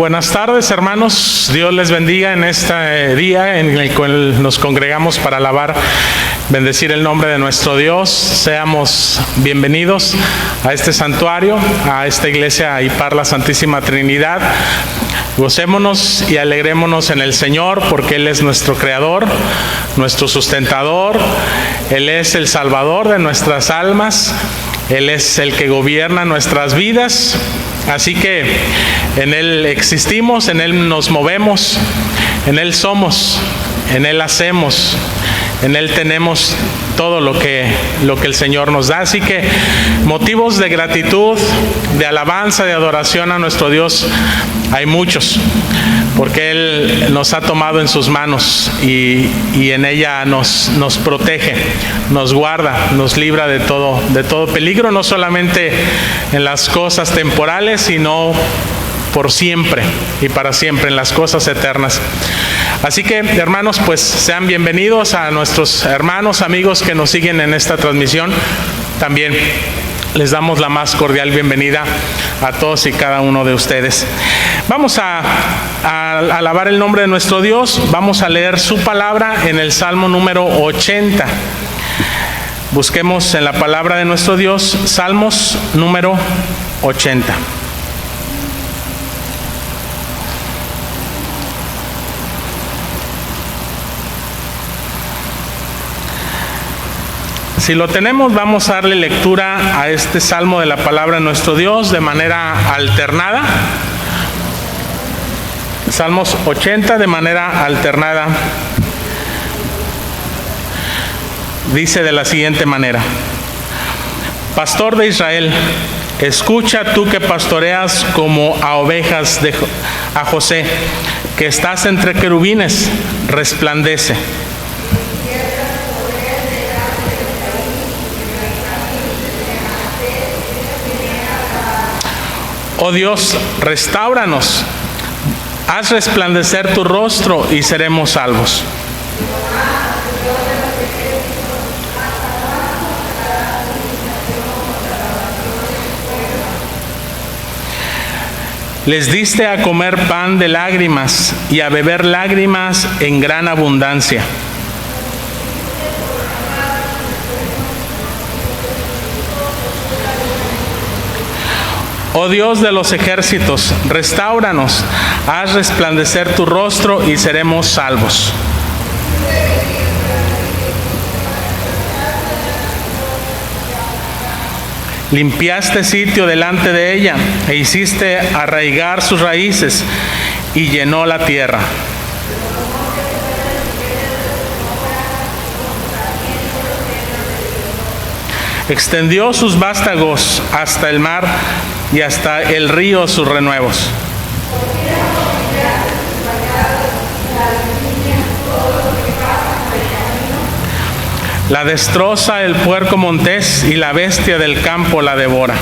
Buenas tardes, hermanos. Dios les bendiga en este día en el cual nos congregamos para alabar, bendecir el nombre de nuestro Dios. Seamos bienvenidos a este santuario, a esta iglesia IPAR la Santísima Trinidad. Gocémonos y alegrémonos en el Señor, porque Él es nuestro Creador, nuestro sustentador. Él es el Salvador de nuestras almas. Él es el que gobierna nuestras vidas. Así que en Él existimos, en Él nos movemos, en Él somos, en Él hacemos, en Él tenemos todo lo que el Señor nos da. Así que motivos de gratitud, de alabanza, de adoración a nuestro Dios hay muchos, porque Él nos ha tomado en sus manos y en ella nos protege, nos guarda, nos libra de todo peligro, no solamente en las cosas temporales, sino por siempre y para siempre, en las cosas eternas. Así que, hermanos, pues sean bienvenidos a nuestros hermanos, amigos que nos siguen en esta transmisión. También les damos la más cordial bienvenida a todos y cada uno de ustedes. Vamos a alabar el nombre de nuestro Dios. Vamos a leer su palabra en el Salmo número 80. Busquemos en la palabra de nuestro Dios, Salmos número 80. Si lo tenemos, vamos a darle lectura a este salmo de la palabra de nuestro Dios de manera alternada. Salmos 80 de manera alternada. Dice de la siguiente manera: Pastor de Israel, escucha tú que pastoreas como a ovejas a José, que estás entre querubines, resplandece. Oh Dios, restáuranos, haz resplandecer tu rostro y seremos salvos. Les diste a comer pan de lágrimas y a beber lágrimas en gran abundancia. Oh Dios de los ejércitos, restáuranos, haz resplandecer tu rostro y seremos salvos. Limpiaste sitio delante de ella e hiciste arraigar sus raíces y llenó la tierra. Extendió sus vástagos hasta el mar y hasta el río sus renuevos. La destroza el puerco montés y la bestia del campo la devora.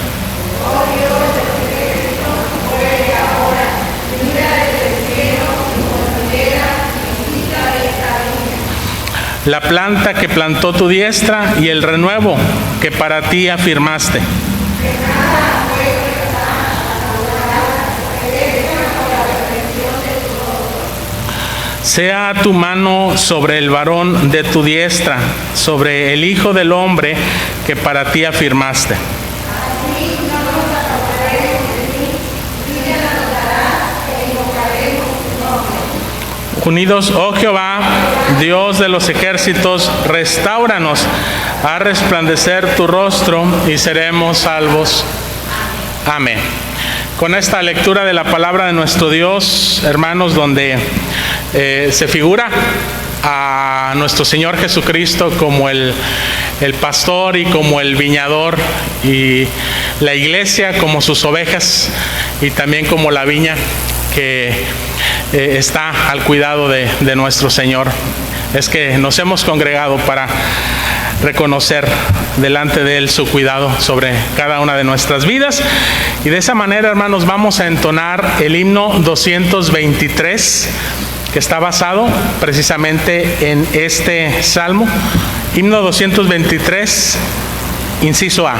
La planta que plantó tu diestra y el renuevo que para ti afirmaste. Sea tu mano sobre el varón de tu diestra, sobre el Hijo del Hombre que para ti afirmaste. Unidos, oh Jehová, Dios de los ejércitos, restáuranos, haz resplandecer tu rostro y seremos salvos. Amén. Con esta lectura de la palabra de nuestro Dios, hermanos, donde se figura a nuestro Señor Jesucristo como el pastor y como el viñador, y la iglesia como sus ovejas y también como la viña que está al cuidado de nuestro Señor. Es que nos hemos congregado para reconocer delante de Él su cuidado sobre cada una de nuestras vidas. Y de esa manera, hermanos, vamos a entonar el himno 223, que está basado precisamente en este salmo. Himno 223, inciso A.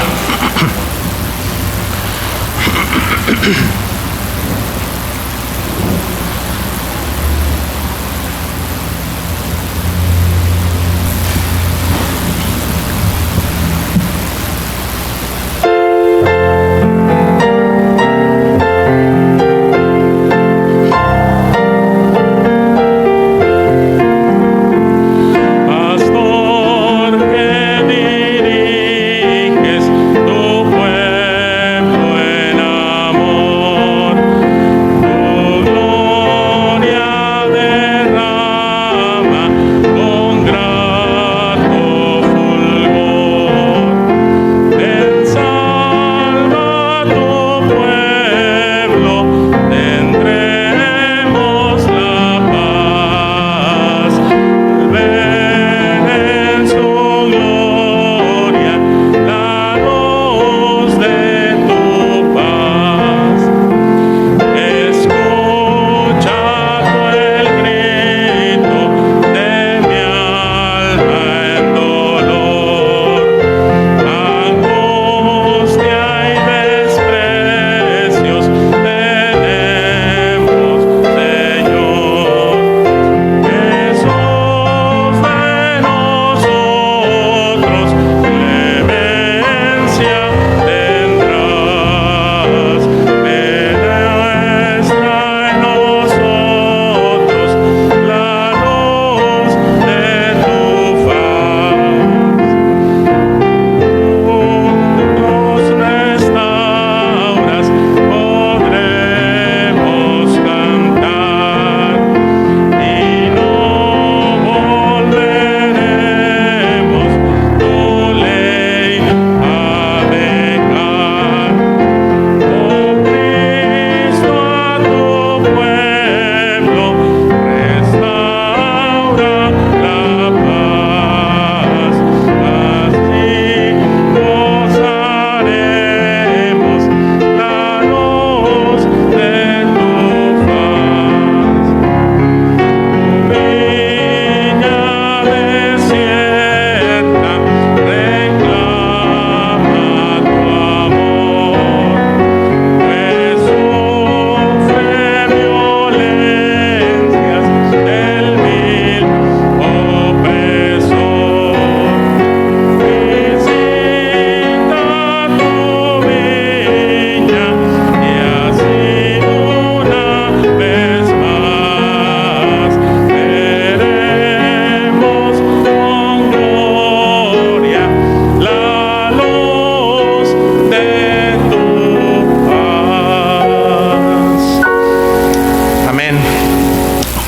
Amén.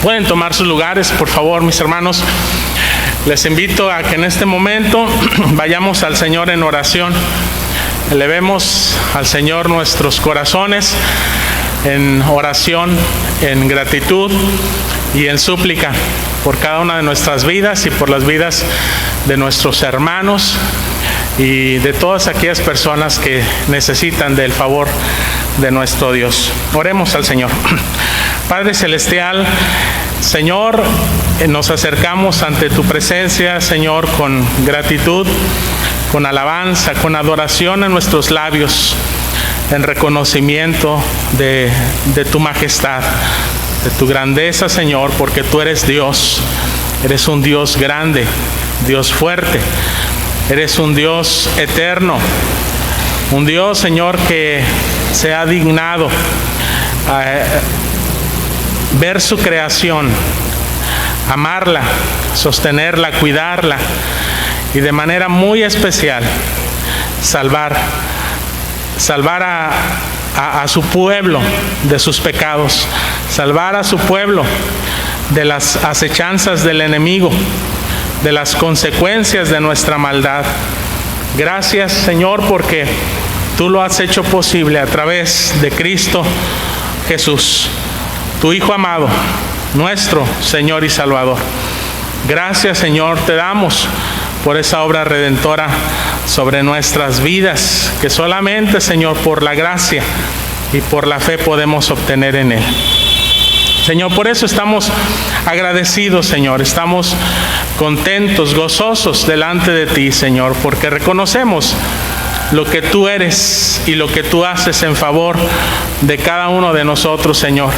Pueden tomar sus lugares, por favor, mis hermanos. Les invito a que en este momento vayamos al Señor en oración. Elevemos al Señor nuestros corazones en oración, en gratitud y en súplica por cada una de nuestras vidas y por las vidas de nuestros hermanos y de todas aquellas personas que necesitan del favor de nuestro Dios. Oremos al Señor. Padre Celestial, Señor, nos acercamos ante tu presencia, Señor, con gratitud, con alabanza, con adoración en nuestros labios, en reconocimiento de tu majestad, de tu grandeza, Señor, porque tú eres Dios, eres un Dios grande, Dios fuerte, eres un Dios eterno, un Dios, Señor, que se ha dignado a ver su creación, amarla, sostenerla, cuidarla y de manera muy especial salvar a su pueblo de sus pecados, salvar a su pueblo de las acechanzas del enemigo, de las consecuencias de nuestra maldad. Gracias, Señor, porque tú lo has hecho posible a través de Cristo Jesús, tu Hijo amado, nuestro Señor y Salvador. Gracias, Señor, te damos por esa obra redentora sobre nuestras vidas, que solamente, Señor, por la gracia y por la fe podemos obtener en Él. Señor, por eso estamos agradecidos, Señor, estamos contentos, gozosos delante de ti, Señor, porque reconocemos lo que tú eres y lo que tú haces en favor de cada uno de nosotros, Señor.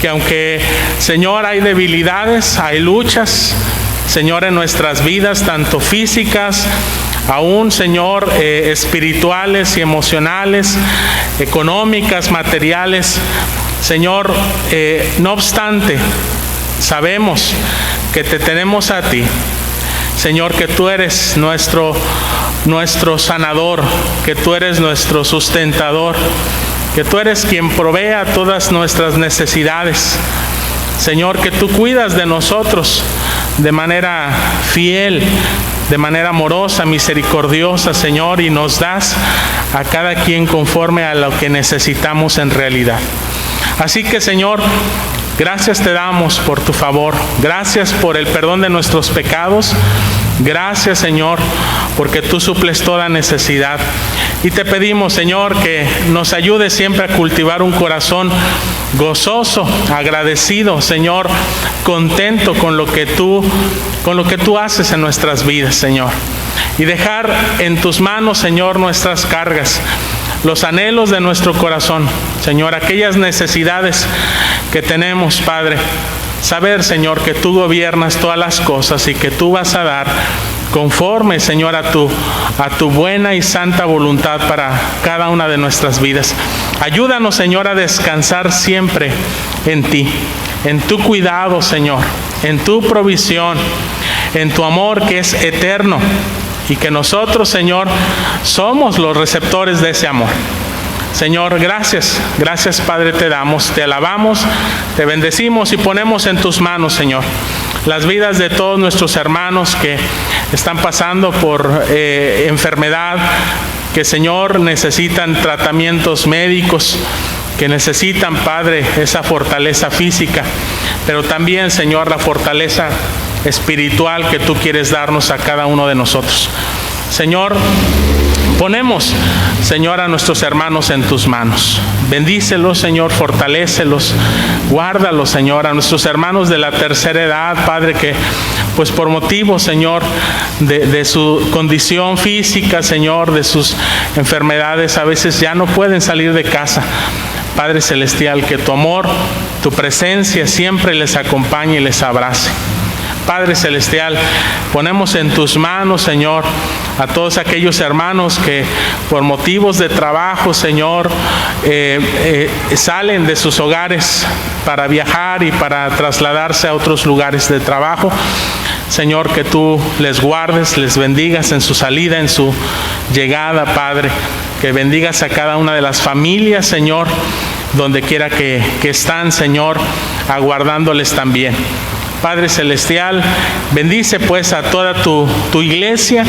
Que aunque, Señor, hay debilidades, hay luchas, Señor, en nuestras vidas, tanto físicas, aún, Señor, espirituales y emocionales, económicas, materiales, Señor, no obstante, sabemos que te tenemos a ti, Señor, que tú eres nuestro sanador, que tú eres nuestro sustentador, que tú eres quien provea todas nuestras necesidades. Señor, que tú cuidas de nosotros de manera fiel, de manera amorosa, misericordiosa, Señor, y nos das a cada quien conforme a lo que necesitamos en realidad. Así que, Señor, gracias te damos por tu favor, gracias por el perdón de nuestros pecados, gracias, Señor, porque tú suples toda necesidad. Y te pedimos, Señor, que nos ayude siempre a cultivar un corazón gozoso, agradecido, Señor, contento con lo que tú haces en nuestras vidas, Señor. Y dejar en tus manos, Señor, nuestras cargas, los anhelos de nuestro corazón, Señor, aquellas necesidades que tenemos, Padre. Saber, Señor, que tú gobiernas todas las cosas y que tú vas a dar conforme, Señor, a tu buena y santa voluntad para cada una de nuestras vidas. Ayúdanos, Señor, a descansar siempre en ti, en tu cuidado, Señor, en tu provisión, en tu amor que es eterno y que nosotros, Señor, somos los receptores de ese amor. Señor, gracias, Padre, te damos, te alabamos, te bendecimos y ponemos en tus manos, Señor, las vidas de todos nuestros hermanos que están pasando por enfermedad, que, Señor, necesitan tratamientos médicos, que necesitan, Padre, esa fortaleza física, pero también, Señor, la fortaleza espiritual que tú quieres darnos a cada uno de nosotros. Señor, ponemos, Señor, a nuestros hermanos en tus manos. Bendícelos, Señor, fortalécelos, guárdalos, Señor, a nuestros hermanos de la tercera edad, Padre, que pues por motivo, Señor, de su condición física, Señor, de sus enfermedades, a veces ya no pueden salir de casa. Padre Celestial, que tu amor, tu presencia siempre les acompañe y les abrace. Padre Celestial, ponemos en tus manos, Señor, a todos aquellos hermanos que por motivos de trabajo, Señor, salen de sus hogares para viajar y para trasladarse a otros lugares de trabajo. Señor, que tú les guardes, les bendigas en su salida, en su llegada, Padre. Que bendigas a cada una de las familias, Señor, donde quiera que están, Señor, aguardándoles también. Padre Celestial, bendice pues a toda tu iglesia,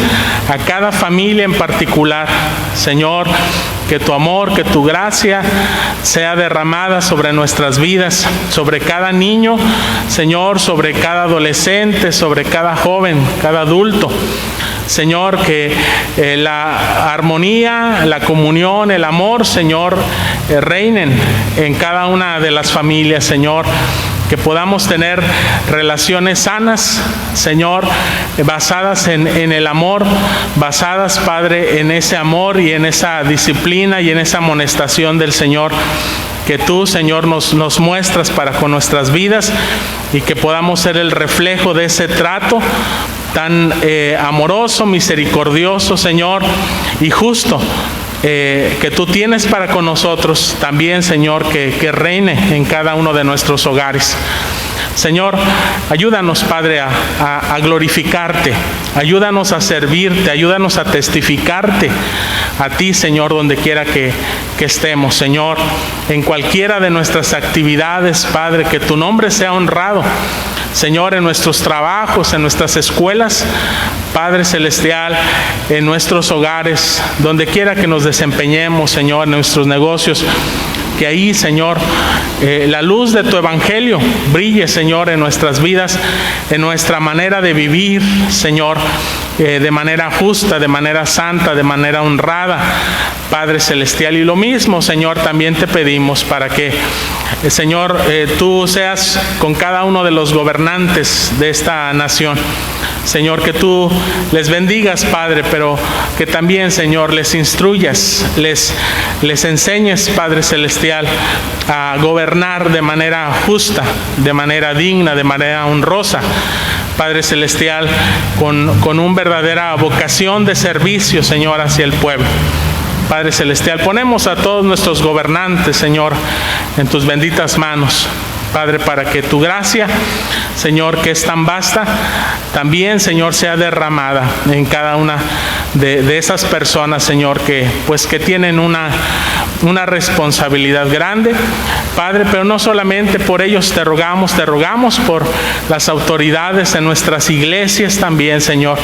a cada familia en particular. Señor, que tu amor, que tu gracia sea derramada sobre nuestras vidas, sobre cada niño, Señor, sobre cada adolescente, sobre cada joven, cada adulto. Señor, que la armonía, la comunión, el amor, Señor, reinen en cada una de las familias, Señor. Que podamos tener relaciones sanas, Señor, basadas en el amor, basadas, Padre, en ese amor y en esa disciplina y en esa amonestación del Señor que tú, Señor, nos muestras para con nuestras vidas, y que podamos ser el reflejo de ese trato tan amoroso, misericordioso, Señor, y justo que tú tienes para con nosotros también, Señor, que reine en cada uno de nuestros hogares. Señor, ayúdanos, Padre, a glorificarte, ayúdanos a servirte, ayúdanos a testificarte a ti, Señor, donde quiera que estemos, Señor, en cualquiera de nuestras actividades, Padre, que tu nombre sea honrado, Señor, en nuestros trabajos, en nuestras escuelas, Padre Celestial, en nuestros hogares, donde quiera que nos desempeñemos, Señor, en nuestros negocios, que ahí, Señor, la luz de tu evangelio brille, Señor, en nuestras vidas, en nuestra manera de vivir, Señor, de manera justa, de manera santa, de manera honrada, Padre Celestial. Y lo mismo, Señor, también te pedimos para que, Señor, tú seas con cada uno de los gobernantes de esta nación. Señor, que tú les bendigas, Padre, pero que también, Señor, les instruyas, les enseñes, Padre Celestial, a gobernar de manera justa, de manera digna, de manera honrosa, Padre Celestial, con una verdadera vocación de servicio, Señor, hacia el pueblo. Padre Celestial, ponemos a todos nuestros gobernantes, Señor, en tus benditas manos, Padre, para que tu gracia, Señor, que es tan vasta, también, Señor, sea derramada en cada una de esas personas, Señor, que tienen una responsabilidad grande, Padre, pero no solamente por ellos te rogamos por las autoridades en nuestras iglesias también, Señor.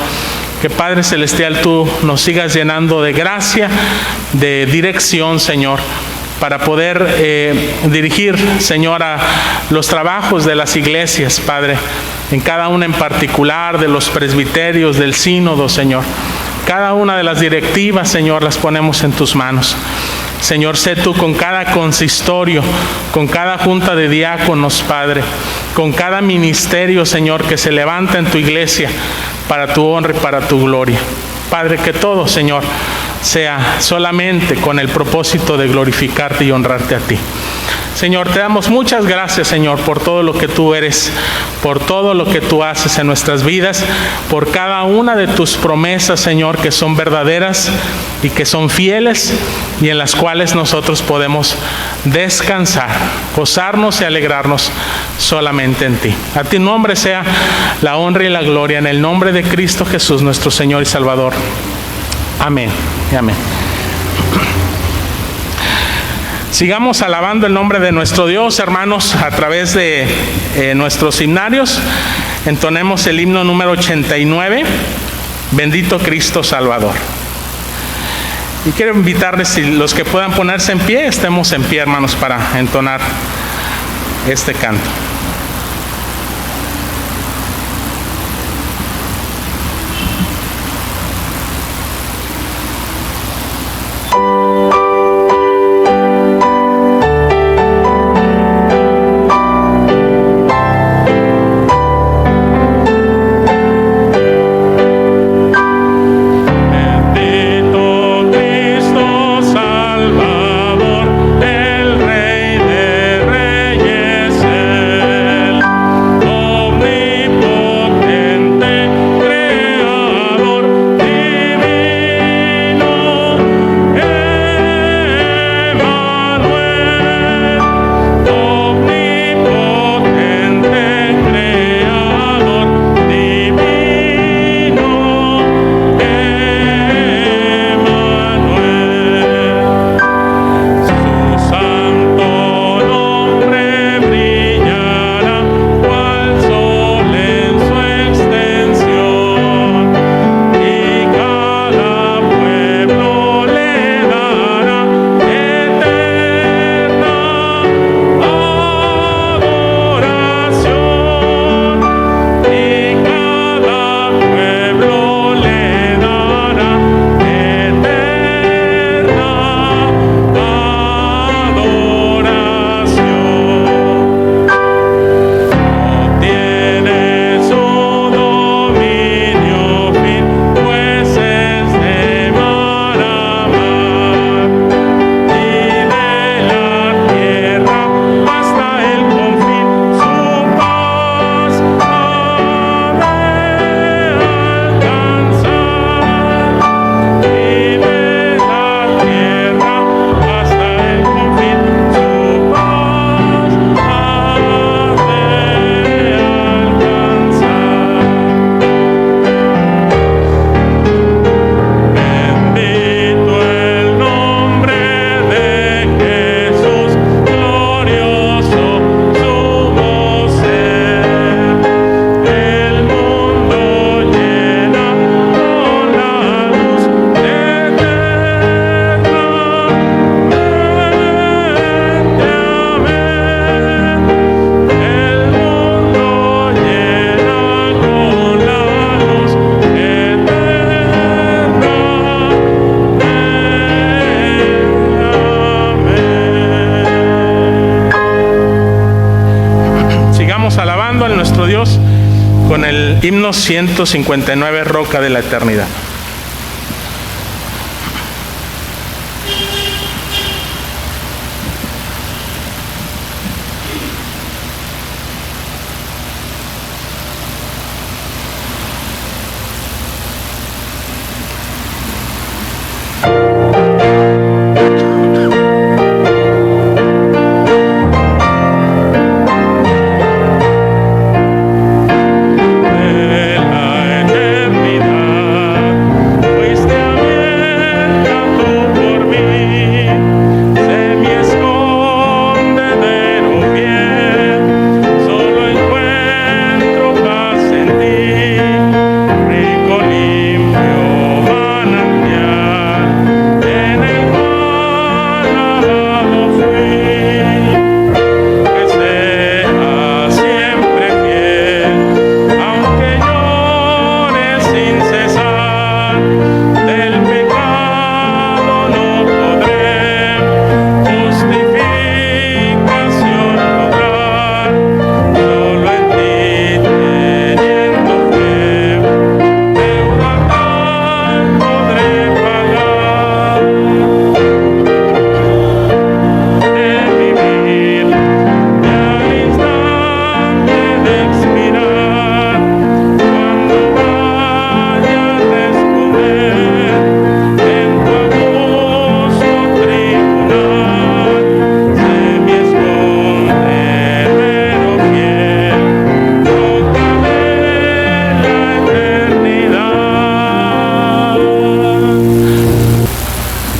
Que, Padre Celestial, tú nos sigas llenando de gracia, de dirección, Señor, para poder dirigir, Señor, a los trabajos de las iglesias, Padre, en cada una en particular, de los presbiterios, del sínodo, Señor. Cada una de las directivas, Señor, las ponemos en tus manos. Señor, sé tú con cada consistorio, con cada junta de diáconos, Padre, con cada ministerio, Señor, que se levanta en tu iglesia para tu honra y para tu gloria. Padre, que todo, Señor, sea solamente con el propósito de glorificarte y honrarte a ti. Señor, te damos muchas gracias, Señor, por todo lo que tú eres, por todo lo que tú haces en nuestras vidas, por cada una de tus promesas, Señor, que son verdaderas y que son fieles y en las cuales nosotros podemos descansar, gozarnos y alegrarnos solamente en ti. A ti nombre sea la honra y la gloria, en el nombre de Cristo Jesús, nuestro Señor y Salvador. Amén y amén. Sigamos alabando el nombre de nuestro Dios, hermanos, a través de nuestros himnarios. Entonemos el himno número 89, Bendito Cristo Salvador. Y quiero invitarles, si los que puedan ponerse en pie, estemos en pie, hermanos, para entonar este canto. Salvador, el Rey de Reyes. alabando a nuestro Dios con el himno 159, Roca de la Eternidad.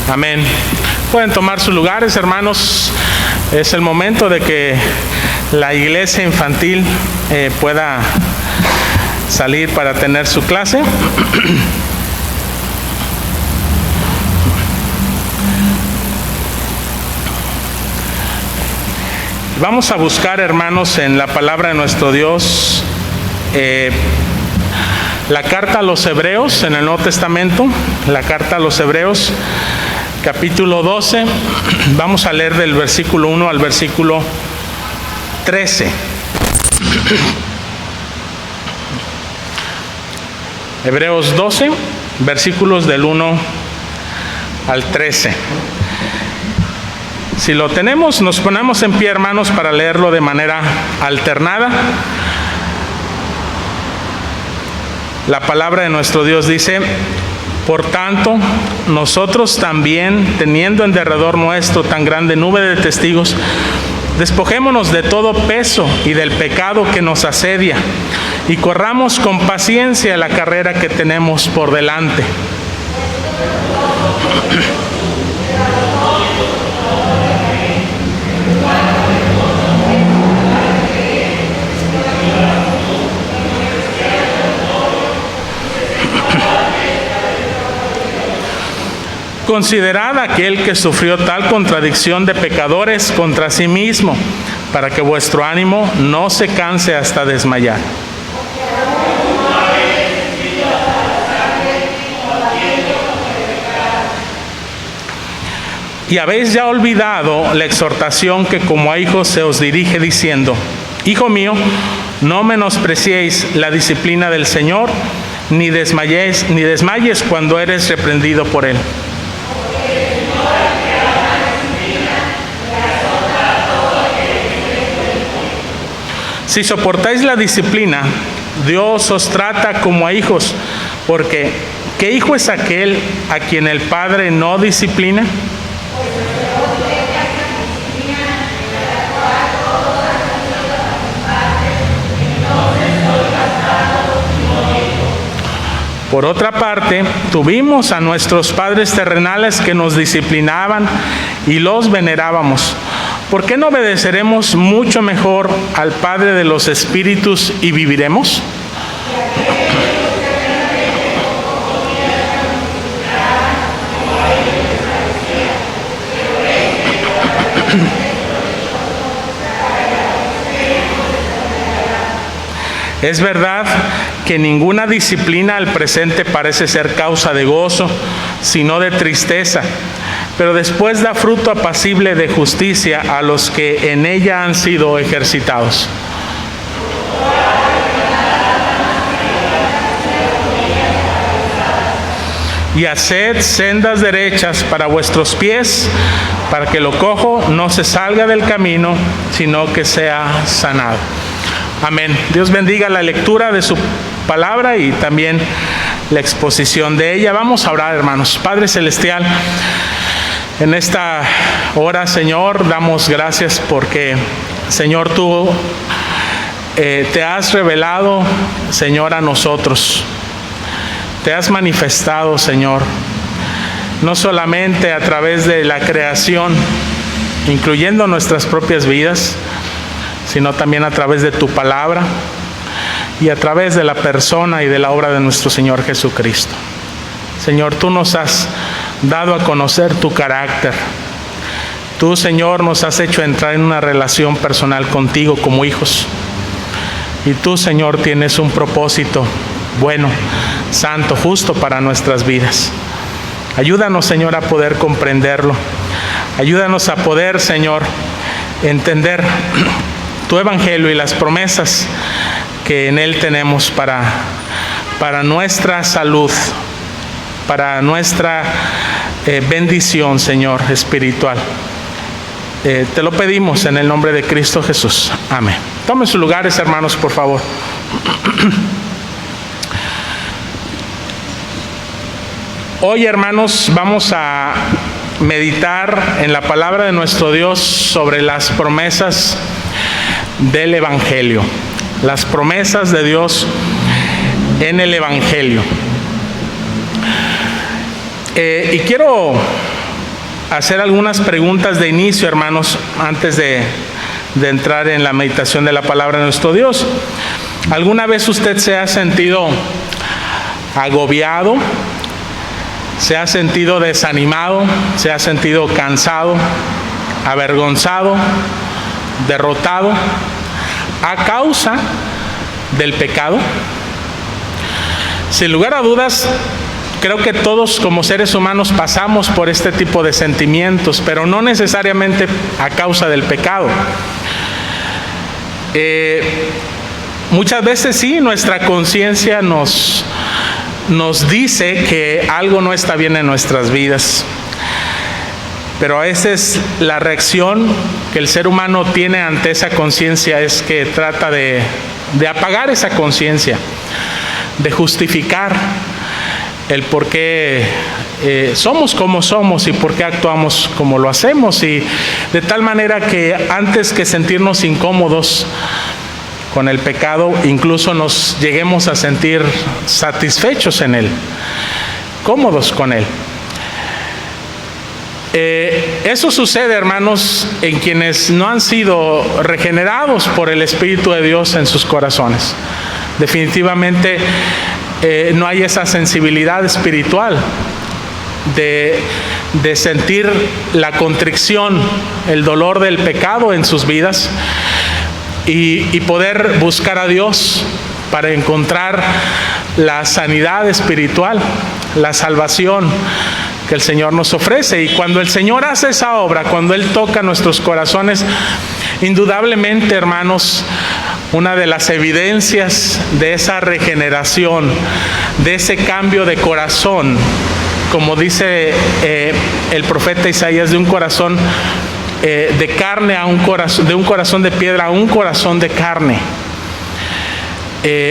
Amén. Pueden tomar sus lugares, hermanos. Es el momento de que la iglesia infantil pueda salir para tener su clase. Vamos a buscar, hermanos, en la palabra de nuestro Dios, la carta a los Hebreos en el Nuevo Testamento, la carta a los Hebreos, capítulo 12, vamos a leer del versículo 1 al versículo 13. Hebreos 12, versículos del 1 al 13. Si lo tenemos, nos ponemos en pie, hermanos, para leerlo de manera alternada. La palabra de nuestro Dios dice: por tanto, nosotros también, teniendo en derredor nuestro tan grande nube de testigos, despojémonos de todo peso y del pecado que nos asedia, y corramos con paciencia la carrera que tenemos por delante. Considerad aquel que sufrió tal contradicción de pecadores contra sí mismo, para que vuestro ánimo no se canse hasta desmayar. Y habéis ya olvidado la exhortación que como a hijos se os dirige diciendo: Hijo mío, no menospreciéis la disciplina del Señor, ni desmayes cuando eres reprendido por Él. Si soportáis la disciplina, Dios os trata como a hijos, porque ¿qué hijo es aquel a quien el Padre no disciplina? Por otra parte, tuvimos a nuestros padres terrenales que nos disciplinaban y los venerábamos. ¿Por qué no obedeceremos mucho mejor al Padre de los Espíritus y viviremos? Es verdad que ninguna disciplina al presente parece ser causa de gozo, sino de tristeza, pero después da fruto apacible de justicia a los que en ella han sido ejercitados. y haced sendas derechas para vuestros pies, para que lo cojo no se salga del camino, sino que sea sanado. Amén. Dios bendiga la lectura de su palabra y también la exposición de ella. Vamos a orar, hermanos. Padre Celestial, en esta hora, Señor, damos gracias porque, Señor, tú te has revelado, Señor, a nosotros. Te has manifestado, Señor, no solamente a través de la creación, incluyendo nuestras propias vidas, sino también a través de tu palabra y a través de la persona y de la obra de nuestro Señor Jesucristo. Señor, tú nos has dado a conocer tu carácter. Tú, Señor, nos has hecho entrar en una relación personal contigo como hijos. Y tú, Señor, tienes un propósito bueno, santo, justo para nuestras vidas. Ayúdanos, Señor, a poder comprenderlo. Ayúdanos a poder, Señor, entender tu evangelio y las promesas que en él tenemos para nuestra salud, para nuestra bendición, Señor, espiritual. Te lo pedimos en el nombre de Cristo Jesús. Amén. Tomen sus lugares, hermanos, por favor. Hoy, hermanos, vamos a meditar en la palabra de nuestro Dios sobre las promesas del Evangelio. Las promesas de Dios en el Evangelio. Y quiero hacer algunas preguntas de inicio, hermanos, antes de entrar en la meditación de la palabra de nuestro Dios. ¿Alguna vez usted se ha sentido agobiado? ¿Se ha sentido desanimado? ¿Se ha sentido cansado, avergonzado, derrotado a causa del pecado? Sin lugar a dudas, creo que todos como seres humanos pasamos por este tipo de sentimientos, pero no necesariamente a causa del pecado. Muchas veces sí, nuestra conciencia nos dice que algo no está bien en nuestras vidas, pero a veces la reacción que el ser humano tiene ante esa conciencia es que trata de apagar esa conciencia, de justificar el por qué somos como somos y por qué actuamos como lo hacemos, y de tal manera que antes que sentirnos incómodos con el pecado, incluso nos lleguemos a sentir satisfechos en él, cómodos con él. Eso sucede, hermanos, en quienes no han sido regenerados por el Espíritu de Dios en sus corazones. Definitivamente no hay esa sensibilidad espiritual de sentir la contrición, el dolor del pecado en sus vidas, y poder buscar a Dios para encontrar la sanidad espiritual, la salvación que el Señor nos ofrece. Y cuando el Señor hace esa obra, cuando Él toca nuestros corazones, indudablemente, hermanos, una de las evidencias de esa regeneración, de ese cambio de corazón, como dice el profeta Isaías, de un corazón de carne a un corazón, de un corazón de piedra a un corazón de carne,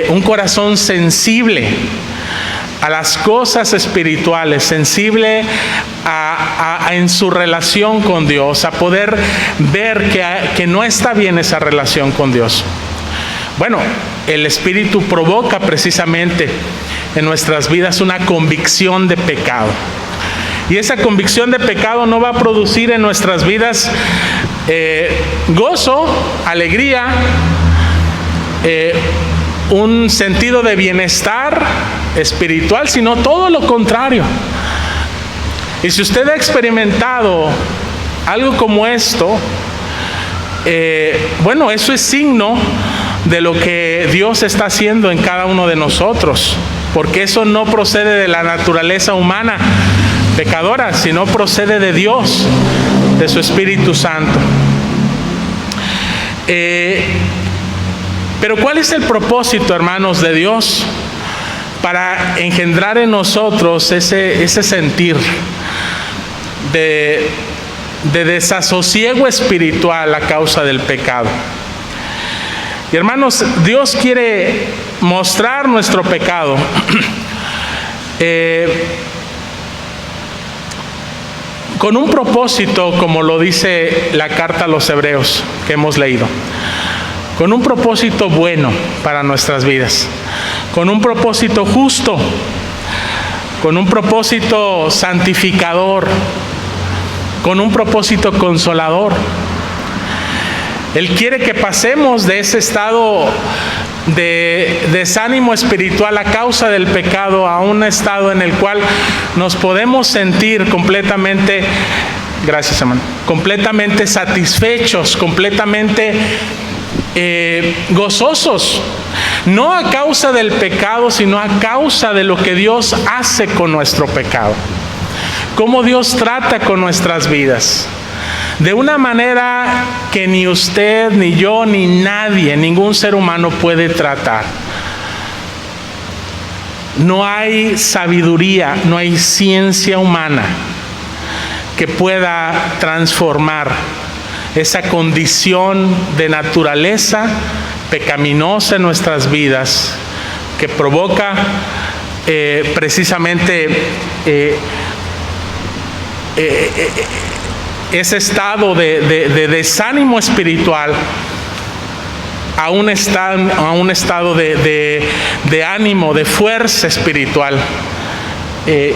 un corazón sensible a las cosas espirituales, sensible en su relación con Dios, a poder ver que no está bien esa relación con Dios. Bueno, el Espíritu provoca precisamente en nuestras vidas una convicción de pecado. Y esa convicción de pecado no va a producir en nuestras vidas gozo, alegría, un sentido de bienestar espiritual, sino todo lo contrario. Y si usted ha experimentado algo como esto, bueno, eso es signo de lo que Dios está haciendo en cada uno de nosotros, porque eso no procede de la naturaleza humana pecadora, sino procede de Dios, de su Espíritu Santo. Pero ¿cuál es el propósito, hermanos, de Dios para engendrar en nosotros ese sentir de desasosiego espiritual a causa del pecado. Y hermanos, Dios quiere mostrar nuestro pecado con un propósito, como lo dice la carta a los Hebreos que hemos leído, con un propósito bueno para nuestras vidas, con un propósito justo, con un propósito santificador, con un propósito consolador. Él quiere que pasemos de ese estado de desánimo espiritual a causa del pecado a un estado en el cual nos podemos sentir completamente, gracias hermano, completamente satisfechos, completamente gozosos, no a causa del pecado, sino a causa de lo que Dios hace con nuestro pecado, cómo Dios trata con nuestras vidas, de una manera que ni usted, ni yo, ni nadie, ningún ser humano puede tratar. No hay sabiduría, no hay ciencia humana que pueda transformar esa condición de naturaleza pecaminosa en nuestras vidas, que provoca precisamente ese estado de desánimo espiritual a un estado de ánimo, de fuerza espiritual.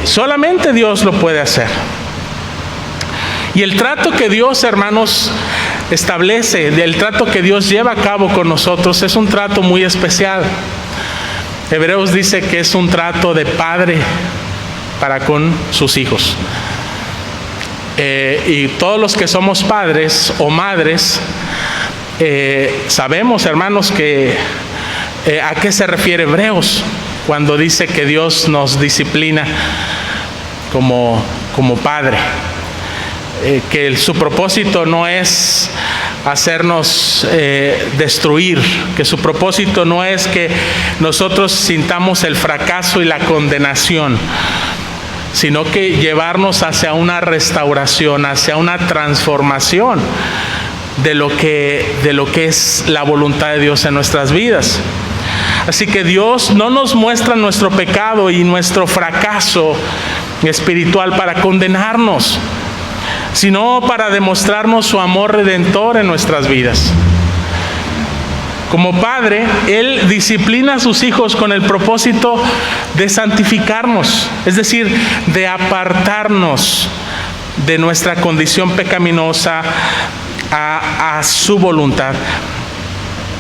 Solamente Dios lo puede hacer. Y el trato que Dios, hermanos, establece, el trato que Dios lleva a cabo con nosotros, es un trato muy especial. Hebreos dice que es un trato de padre para con sus hijos. Y todos los que somos padres o madres, sabemos, hermanos, que a qué se refiere Hebreos cuando dice que Dios nos disciplina como padre. Que su propósito no es hacernos destruir, que su propósito no es que nosotros sintamos el fracaso y la condenación, sino que llevarnos hacia una restauración, hacia una transformación de lo que es la voluntad de Dios en nuestras vidas. Así que Dios no nos muestra nuestro pecado y nuestro fracaso espiritual para condenarnos, sino para demostrarnos su amor redentor en nuestras vidas. Como padre, Él disciplina a sus hijos con el propósito de santificarnos, es decir, de apartarnos de nuestra condición pecaminosa a su voluntad.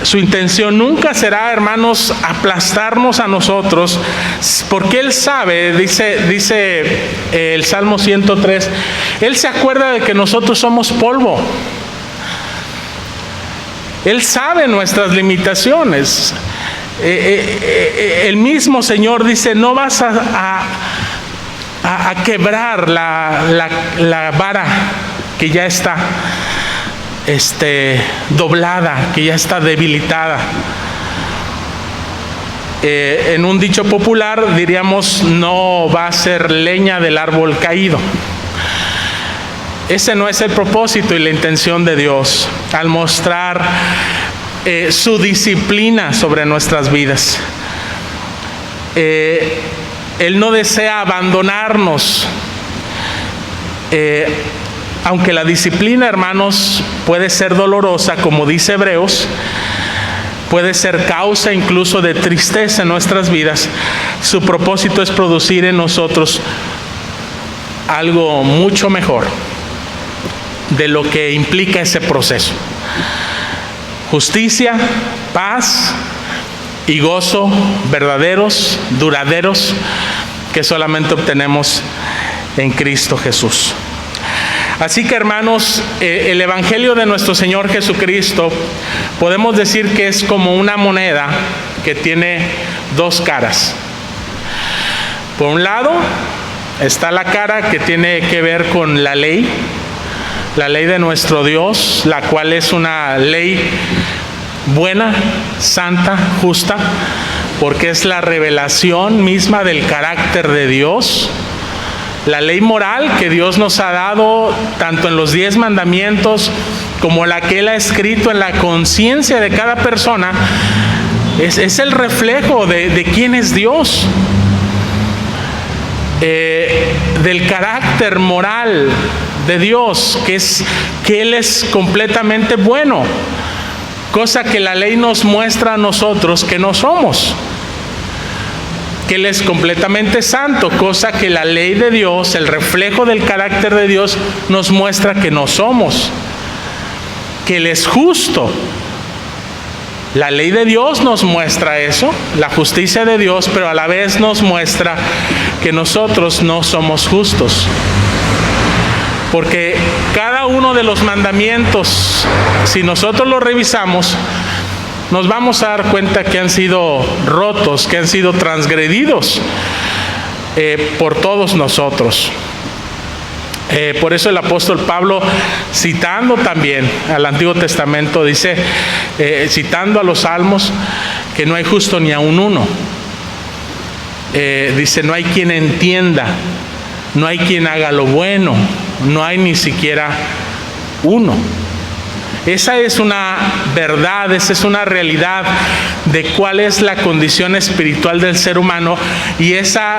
Su intención nunca será, hermanos, aplastarnos a nosotros, porque Él sabe, dice el Salmo 103, Él se acuerda de que nosotros somos polvo. Él sabe nuestras limitaciones. El mismo Señor dice, no vas a quebrar la vara que ya está doblada, que ya está debilitada. En un dicho popular diríamos, no va a ser leña del árbol caído. Ese no es el propósito y la intención de Dios al mostrar su disciplina sobre nuestras vidas. Él no desea abandonarnos. Aunque la disciplina, hermanos, puede ser dolorosa, como dice Hebreos, puede ser causa incluso de tristeza en nuestras vidas, su propósito es producir en nosotros algo mucho mejor de lo que implica ese proceso: justicia, paz y gozo verdaderos, duraderos, que solamente obtenemos en Cristo Jesús. Así que, hermanos, el Evangelio de nuestro Señor Jesucristo podemos decir que es como una moneda que tiene dos caras. Por un lado está la cara que tiene que ver con la ley de nuestro Dios, la cual es una ley buena, santa, justa, porque es la revelación misma del carácter de Dios. La ley moral que Dios nos ha dado, tanto en los 10 mandamientos como la que Él ha escrito en la conciencia de cada persona, es el reflejo de quién es Dios, del carácter moral de Dios, que Él es completamente bueno, cosa que la ley nos muestra a nosotros que no somos. Que Él es completamente santo, cosa que la ley de Dios, el reflejo del carácter de Dios, nos muestra que no somos. Que Él es justo. La ley de Dios nos muestra eso, la justicia de Dios, pero a la vez nos muestra que nosotros no somos justos. Porque cada uno de los mandamientos, si nosotros los revisamos, nos vamos a dar cuenta que han sido rotos, que han sido transgredidos por todos nosotros. Por eso el apóstol Pablo, citando también al Antiguo Testamento, dice, citando a los Salmos, que no hay justo ni aun uno. Dice, no hay quien entienda, no hay quien haga lo bueno, no hay ni siquiera uno. Esa es una verdad, esa es una realidad de cuál es la condición espiritual del ser humano, y esa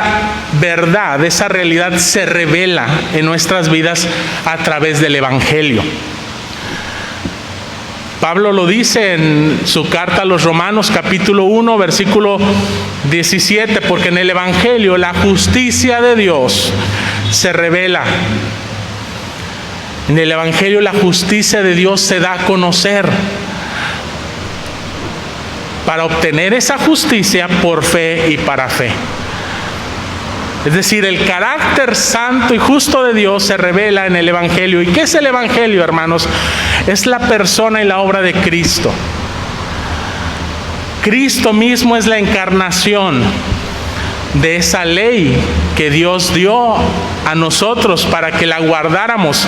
verdad, esa realidad se revela en nuestras vidas a través del Evangelio. Pablo lo dice en su carta a los Romanos, capítulo 1, versículo 17, porque en el Evangelio la justicia de Dios se revela. En el Evangelio la justicia de Dios se da a conocer. Para obtener esa justicia por fe y para fe. Es decir, el carácter santo y justo de Dios se revela en el Evangelio. ¿Y qué es el Evangelio, hermanos? Es la persona y la obra de Cristo. Cristo mismo es la encarnación de esa ley que Dios dio a nosotros para que la guardáramos,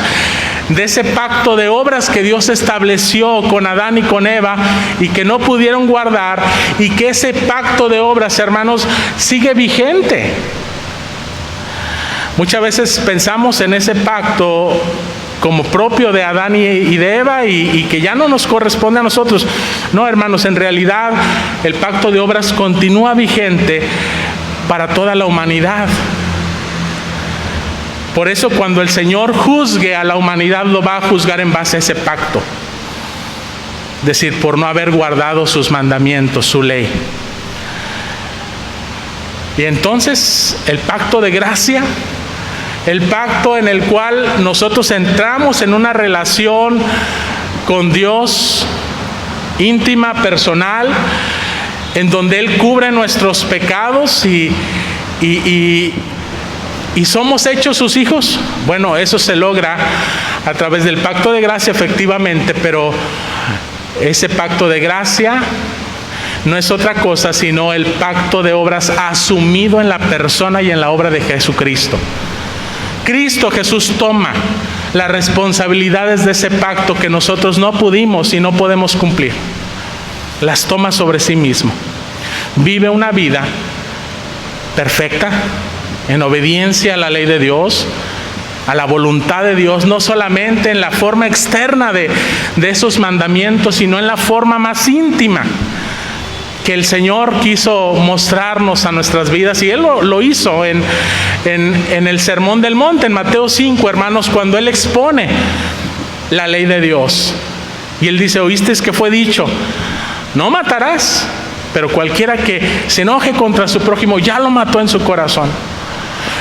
de ese pacto de obras que Dios estableció con Adán y con Eva y que no pudieron guardar, y que ese pacto de obras, hermanos, sigue vigente. Muchas veces pensamos en ese pacto como propio de Adán y de Eva y que ya no nos corresponde a nosotros. No, hermanos, en realidad el pacto de obras continúa vigente para toda la humanidad. Por eso cuando el Señor juzgue a la humanidad, lo va a juzgar en base a ese pacto. Es decir, por no haber guardado sus mandamientos, su ley. Y entonces el pacto de gracia, el pacto en el cual nosotros entramos en una relación con Dios íntima, personal, en donde Él cubre nuestros pecados y somos hechos sus hijos. Bueno, eso se logra a través del pacto de gracia, efectivamente, pero ese pacto de gracia no es otra cosa sino el pacto de obras asumido en la persona y en la obra de Jesucristo. Cristo Jesús toma las responsabilidades de ese pacto que nosotros no pudimos y no podemos cumplir. Las toma sobre sí mismo. Vive una vida perfecta, en obediencia a la ley de Dios, a la voluntad de Dios, no solamente en la forma externa de esos mandamientos, sino en la forma más íntima que el Señor quiso mostrarnos a nuestras vidas. Y Él lo hizo en el Sermón del Monte, en Mateo 5, hermanos, cuando Él expone la ley de Dios. Y Él dice, ¿oísteis que fue dicho? No matarás, pero cualquiera que se enoje contra su prójimo ya lo mató en su corazón.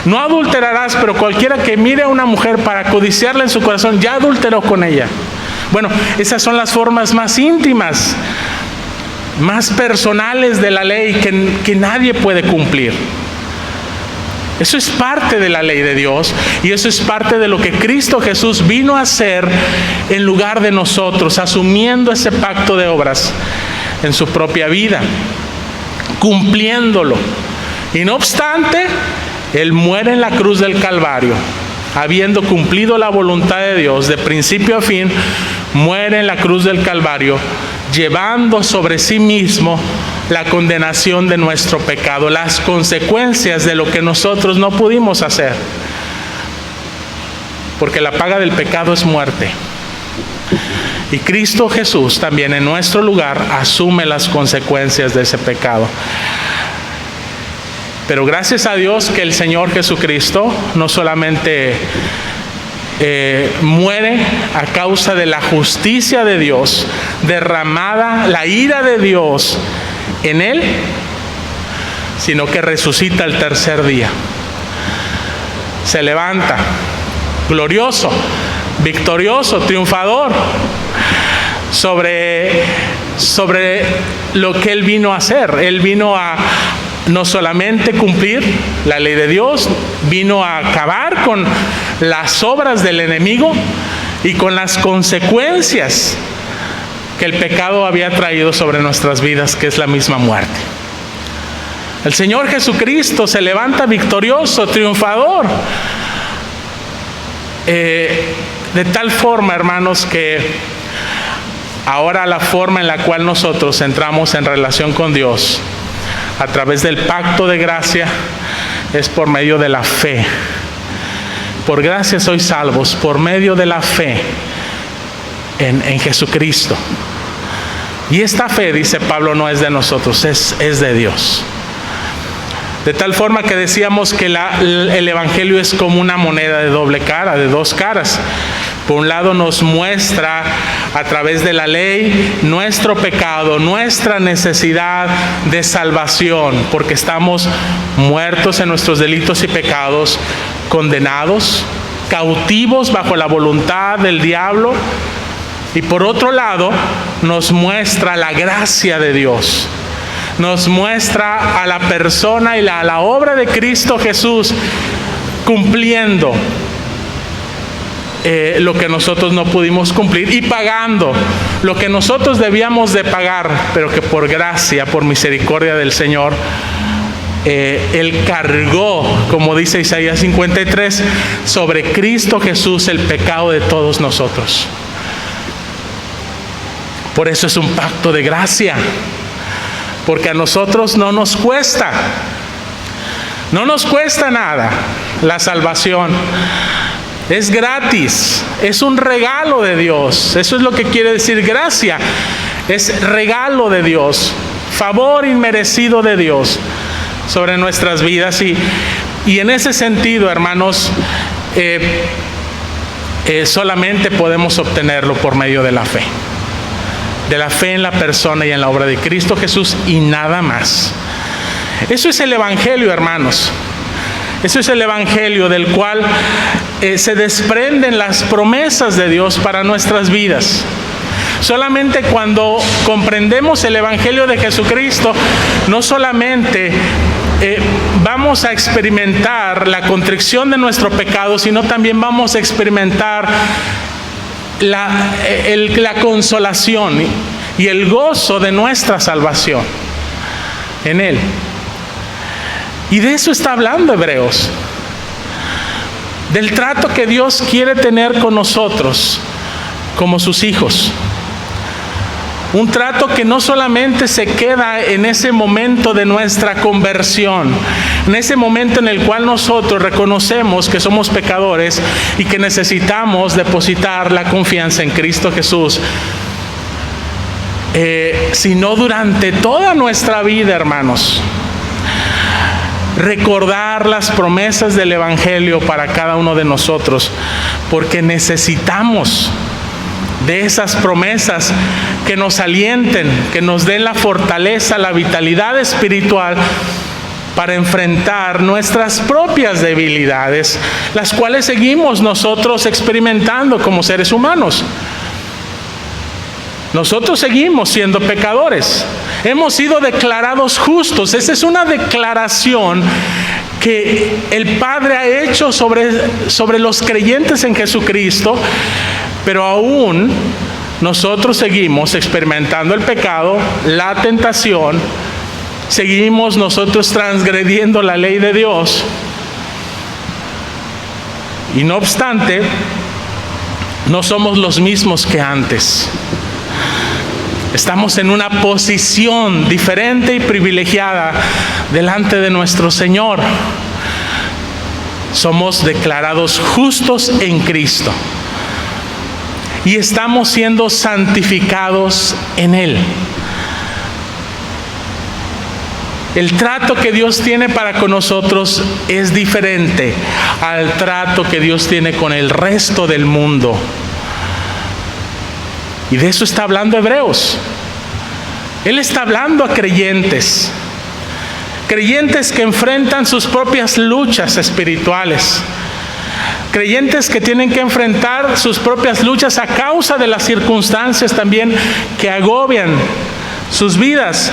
No adulterarás, pero cualquiera que mire a una mujer para codiciarla en su corazón ya adulteró con ella. Bueno, esas son las formas más íntimas, más personales de la ley que nadie puede cumplir. Eso es parte de la ley de Dios, y eso es parte de lo que Cristo Jesús vino a hacer en lugar de nosotros, asumiendo ese pacto de obras en su propia vida, cumpliéndolo. Y no obstante, Él muere en la cruz del Calvario, habiendo cumplido la voluntad de Dios de principio a fin. Muere en la cruz del Calvario, llevando sobre sí mismo la condenación de nuestro pecado, las consecuencias de lo que nosotros no pudimos hacer. Porque la paga del pecado es muerte. Y Cristo Jesús también en nuestro lugar asume las consecuencias de ese pecado. Pero gracias a Dios que el Señor Jesucristo no solamente muere a causa de la justicia de Dios, derramada la ira de Dios en Él, sino que resucita el tercer día. Se levanta glorioso, victorioso, triunfador sobre lo que Él vino a hacer. Él vino a no solamente cumplir la ley de Dios, vino a acabar con las obras del enemigo y con las consecuencias que el pecado había traído sobre nuestras vidas, que es la misma muerte. El Señor Jesucristo se levanta victorioso, triunfador, de tal forma, hermanos, que ahora la forma en la cual nosotros entramos en relación con Dios a través del pacto de gracia es por medio de la fe. Por gracia sois salvos, por medio de la fe en Jesucristo. Y esta fe, dice Pablo, no es de nosotros, es de Dios. De tal forma que decíamos que el Evangelio es como una moneda de doble cara, de dos caras. Por un lado nos muestra a través de la ley nuestro pecado, nuestra necesidad de salvación, porque estamos muertos en nuestros delitos y pecados, condenados, cautivos bajo la voluntad del diablo. Y por otro lado nos muestra la gracia de Dios. Nos muestra a la persona y a la obra de Cristo Jesús cumpliendo lo que nosotros no pudimos cumplir y pagando lo que nosotros debíamos de pagar, pero que por gracia, por misericordia del Señor, Él cargó, como dice Isaías 53, sobre Cristo Jesús el pecado de todos nosotros. Por eso es un pacto de gracia. Porque a nosotros no nos cuesta nada la salvación. Es gratis, es un regalo de Dios. Eso es lo que quiere decir gracia. Es regalo de Dios, favor inmerecido de Dios sobre nuestras vidas. Y en ese sentido, hermanos, solamente podemos obtenerlo por medio de la fe. De la fe en la persona y en la obra de Cristo Jesús y nada más. Eso es el Evangelio, hermanos. Eso es el Evangelio del cual se desprenden las promesas de Dios para nuestras vidas. Solamente cuando comprendemos el Evangelio de Jesucristo, no solamente vamos a experimentar la contrición de nuestro pecado, sino también vamos a experimentar la consolación y el gozo de nuestra salvación en Él. Y de eso está hablando Hebreos, del trato que Dios quiere tener con nosotros como sus hijos. Un trato que no solamente se queda en ese momento de nuestra conversión, en ese momento en el cual nosotros reconocemos que somos pecadores y que necesitamos depositar la confianza en Cristo Jesús, sino durante toda nuestra vida, hermanos. Recordar las promesas del Evangelio para cada uno de nosotros, porque necesitamos de esas promesas que nos alienten, que nos den la fortaleza, la vitalidad espiritual para enfrentar nuestras propias debilidades, las cuales seguimos nosotros experimentando como seres humanos. Nosotros seguimos siendo pecadores. Hemos sido declarados justos. Esa es una declaración que el Padre ha hecho sobre los creyentes en Jesucristo, pero aún nosotros seguimos experimentando el pecado, la tentación, seguimos nosotros transgrediendo la ley de Dios. Y no obstante, no somos los mismos que antes. Estamos en una posición diferente y privilegiada delante de nuestro Señor. Somos declarados justos en Cristo y estamos siendo santificados en Él. El trato que Dios tiene para con nosotros es diferente al trato que Dios tiene con el resto del mundo. Y de eso está hablando Hebreos. Él está hablando a creyentes que enfrentan sus propias luchas espirituales, creyentes que tienen que enfrentar sus propias luchas a causa de las circunstancias también que agobian sus vidas.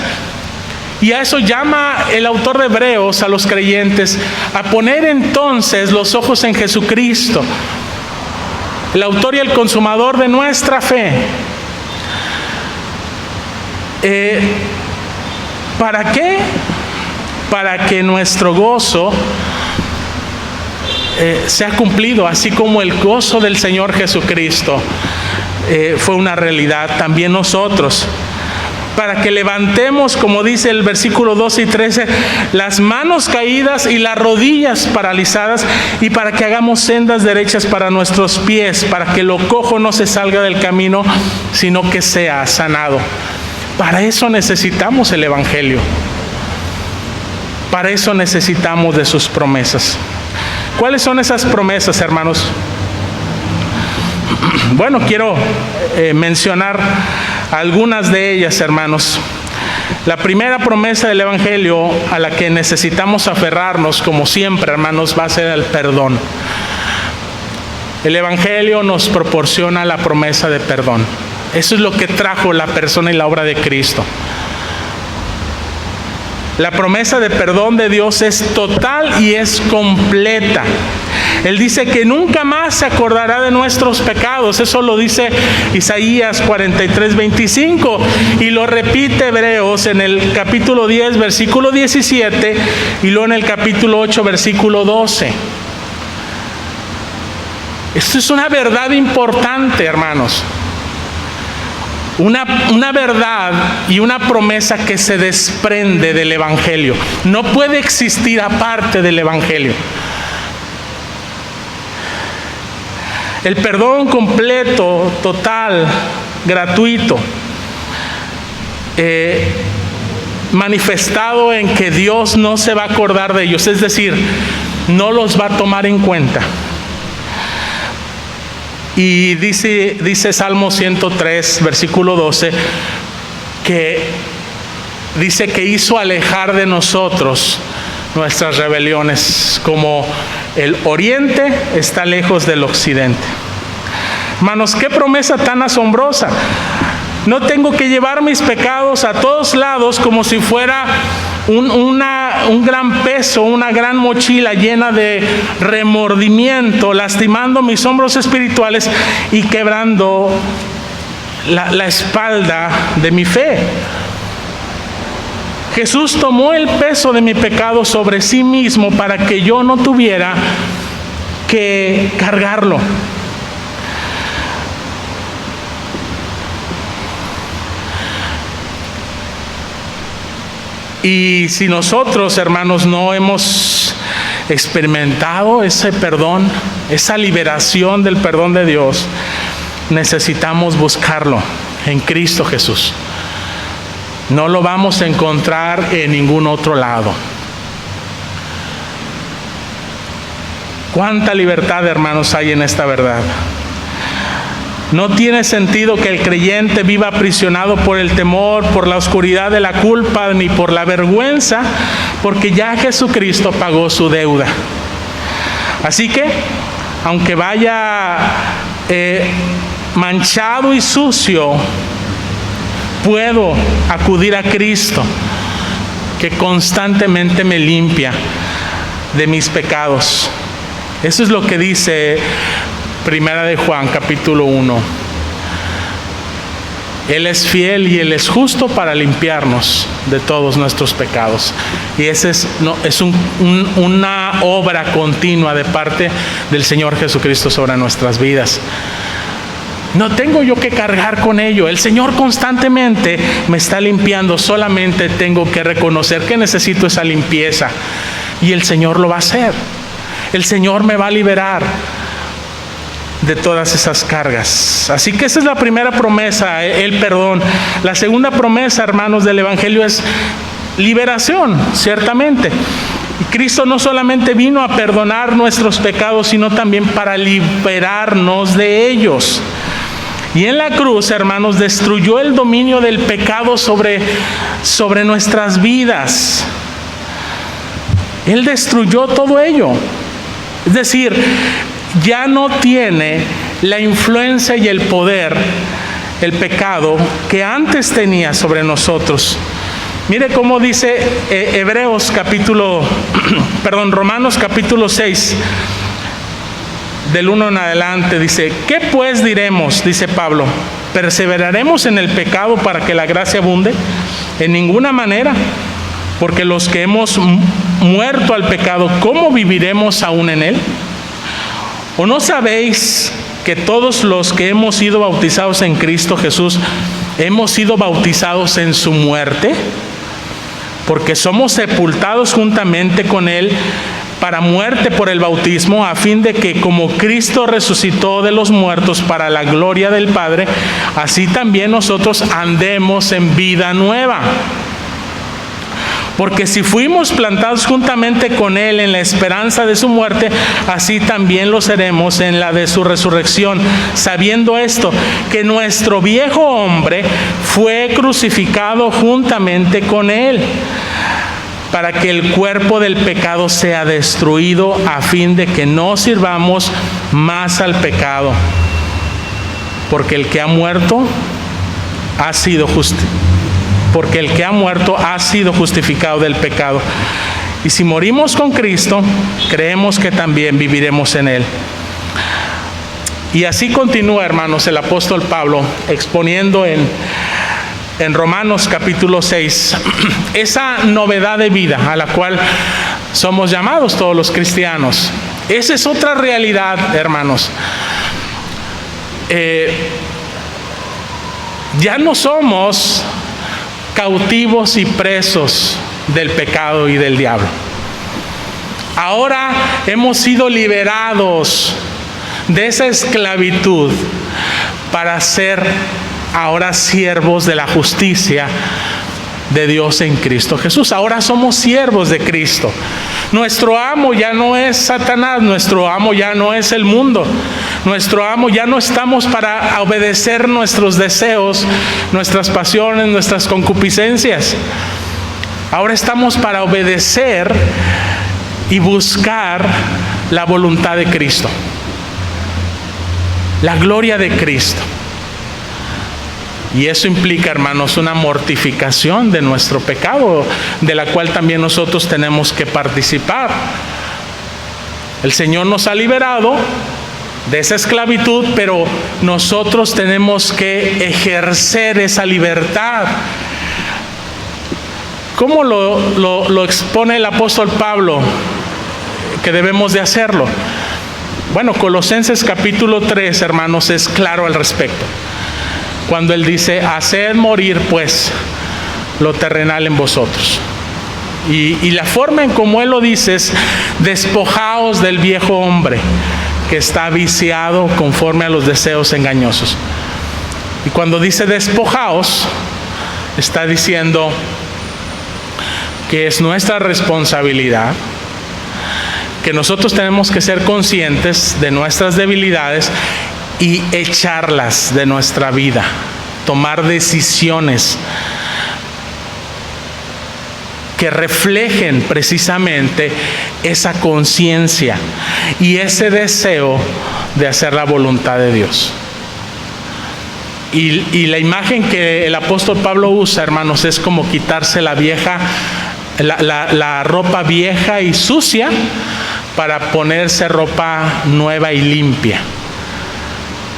Y a eso llama el autor de Hebreos a los creyentes, a poner entonces los ojos en Jesucristo, el autor y el consumador de nuestra fe. ¿Para qué? Para que nuestro gozo sea cumplido, así como el gozo del Señor Jesucristo fue una realidad, también nosotros. Para que levantemos, como dice el versículo 12 y 13, las manos caídas y las rodillas paralizadas, y para que hagamos sendas derechas para nuestros pies, para que lo cojo no se salga del camino, sino que sea sanado. Para eso necesitamos el Evangelio. Para eso necesitamos de sus promesas. ¿Cuáles son esas promesas, hermanos? Bueno, quiero mencionar algunas de ellas, hermanos. La primera promesa del Evangelio a la que necesitamos aferrarnos, como siempre, hermanos, va a ser el perdón. El Evangelio nos proporciona la promesa de perdón. Eso es lo que trajo la persona y la obra de Cristo. La promesa de perdón de Dios es total y es completa. Él dice que nunca más se acordará de nuestros pecados. Eso lo dice Isaías 43:25. Y lo repite Hebreos en el capítulo 10, versículo 17. Y luego en el capítulo 8, versículo 12. Esto es una verdad importante, hermanos. Una verdad y una promesa que se desprende del Evangelio. No puede existir aparte del Evangelio. El perdón completo, total, gratuito, manifestado en que Dios no se va a acordar de ellos, es decir, no los va a tomar en cuenta. Y dice Salmo 103, versículo 12, que dice que hizo alejar de nosotros nuestras rebeliones, como el oriente está lejos del occidente. Hermanos, qué promesa tan asombrosa. No tengo que llevar mis pecados a todos lados como si fuera un gran peso, una gran mochila llena de remordimiento, lastimando mis hombros espirituales y quebrando la espalda de mi fe. Jesús tomó el peso de mi pecado sobre sí mismo para que yo no tuviera que cargarlo. Y si nosotros, hermanos, no hemos experimentado ese perdón, esa liberación del perdón de Dios, necesitamos buscarlo en Cristo Jesús. No lo vamos a encontrar en ningún otro lado. ¿Cuánta libertad, hermanos, hay en esta verdad? No tiene sentido que el creyente viva aprisionado por el temor, por la oscuridad de la culpa, ni por la vergüenza, porque ya Jesucristo pagó su deuda. Así que, aunque vaya manchado y sucio, puedo acudir a Cristo, que constantemente me limpia de mis pecados. Eso es lo que dice Primera de Juan, capítulo 1. Él es fiel y Él es justo para limpiarnos de todos nuestros pecados. Y esa es una obra continua de parte del Señor Jesucristo sobre nuestras vidas. No tengo yo que cargar con ello. El Señor constantemente me está limpiando. Solamente tengo que reconocer que necesito esa limpieza. Y el Señor lo va a hacer. El Señor me va a liberar de todas esas cargas. Así que esa es la primera promesa, el perdón. La segunda promesa, hermanos, del Evangelio es liberación, ciertamente. Y Cristo no solamente vino a perdonar nuestros pecados, sino también para liberarnos de ellos. Y en la cruz, hermanos, destruyó el dominio del pecado sobre nuestras vidas. Él destruyó todo ello. Es decir, ya no tiene la influencia y el poder, el pecado, que antes tenía sobre nosotros. Mire cómo dice Romanos capítulo 6, del 1 en adelante, dice: ¿qué pues diremos? Dice Pablo: ¿perseveraremos en el pecado para que la gracia abunde? En ninguna manera, porque los que hemos muerto al pecado, ¿cómo viviremos aún en él? ¿O no sabéis que todos los que hemos sido bautizados en Cristo Jesús, hemos sido bautizados en su muerte? Porque somos sepultados juntamente con él para muerte por el bautismo, a fin de que como Cristo resucitó de los muertos para la gloria del Padre, así también nosotros andemos en vida nueva. Porque si fuimos plantados juntamente con él en la esperanza de su muerte, así también lo seremos en la de su resurrección, sabiendo esto, que nuestro viejo hombre fue crucificado juntamente con él, para que el cuerpo del pecado sea destruido, a fin de que no sirvamos más al pecado. Porque el que ha muerto ha sido justificado del pecado. Y si morimos con Cristo, creemos que también viviremos en él. Y así continúa, hermanos, el apóstol Pablo exponiendo en Romanos capítulo 6 esa novedad de vida a la cual somos llamados todos los cristianos. Esa es otra realidad, hermanos. Ya no somos cautivos y presos del pecado y del diablo. Ahora hemos sido liberados de esa esclavitud para ser ahora siervos de la justicia de Dios en Cristo Jesús. Ahora somos siervos de Cristo. Nuestro amo ya no es Satanás, nuestro amo ya no es el mundo. Nuestro amo ya no estamos para obedecer nuestros deseos, nuestras pasiones, nuestras concupiscencias. Ahora estamos para obedecer y buscar la voluntad de Cristo, la gloria de Cristo. Y eso implica, hermanos, una mortificación de nuestro pecado, de la cual también nosotros tenemos que participar. El Señor nos ha liberado de esa esclavitud, pero nosotros tenemos que ejercer esa libertad. ¿Cómo lo expone el apóstol Pablo que debemos de hacerlo? Bueno, Colosenses capítulo 3, hermanos, es claro al respecto. Cuando él dice: haced morir pues lo terrenal en vosotros. Y la forma en cómo él lo dice es: despojaos del viejo hombre que está viciado conforme a los deseos engañosos. Y cuando dice despojaos, está diciendo que es nuestra responsabilidad, que nosotros tenemos que ser conscientes de nuestras debilidades y echarlas de nuestra vida, tomar decisiones que reflejen precisamente esa conciencia y ese deseo de hacer la voluntad de Dios. Y la imagen que el apóstol Pablo usa, hermanos, es como quitarse la ropa vieja y sucia para ponerse ropa nueva y limpia.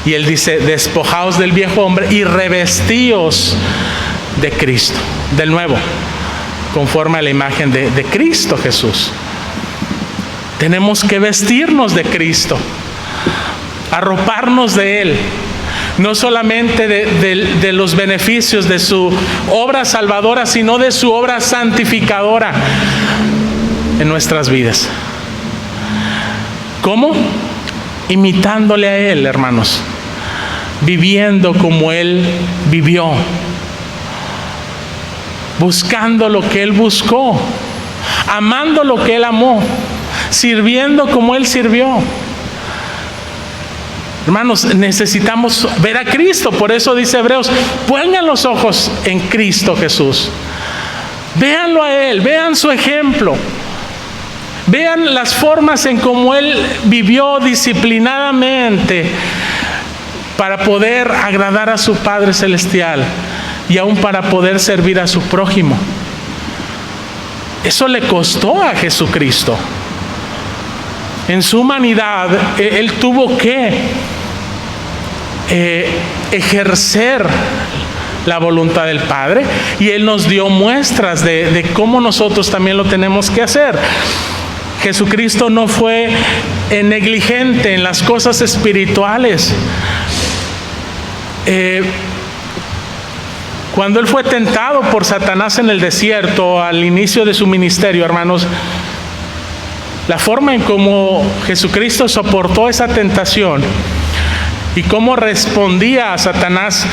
Y él dice: despojaos del viejo hombre y revestíos de Cristo, del nuevo, conforme a la imagen de Cristo Jesús. Tenemos que vestirnos de Cristo, arroparnos de Él. no solamente de los beneficios de su obra salvadora, sino de su obra santificadora en nuestras vidas. ¿Cómo? Imitándole a Él, hermanos, viviendo como Él vivió, buscando lo que Él buscó, amando lo que Él amó, sirviendo como Él sirvió. Hermanos, necesitamos ver a Cristo. Por eso dice Hebreos, pongan los ojos en Cristo Jesús. Véanlo a Él, vean su ejemplo. Vean las formas en cómo Él vivió disciplinadamente para poder agradar a su Padre Celestial y aún para poder servir a su prójimo. Eso le costó a Jesucristo. En su humanidad, Él tuvo que ejercer la voluntad del Padre, y Él nos dio muestras de cómo nosotros también lo tenemos que hacer. Jesucristo no fue negligente en las cosas espirituales. Cuando Él fue tentado por Satanás en el desierto al inicio de su ministerio, hermanos, la forma en cómo Jesucristo soportó esa tentación y cómo respondía a Satanás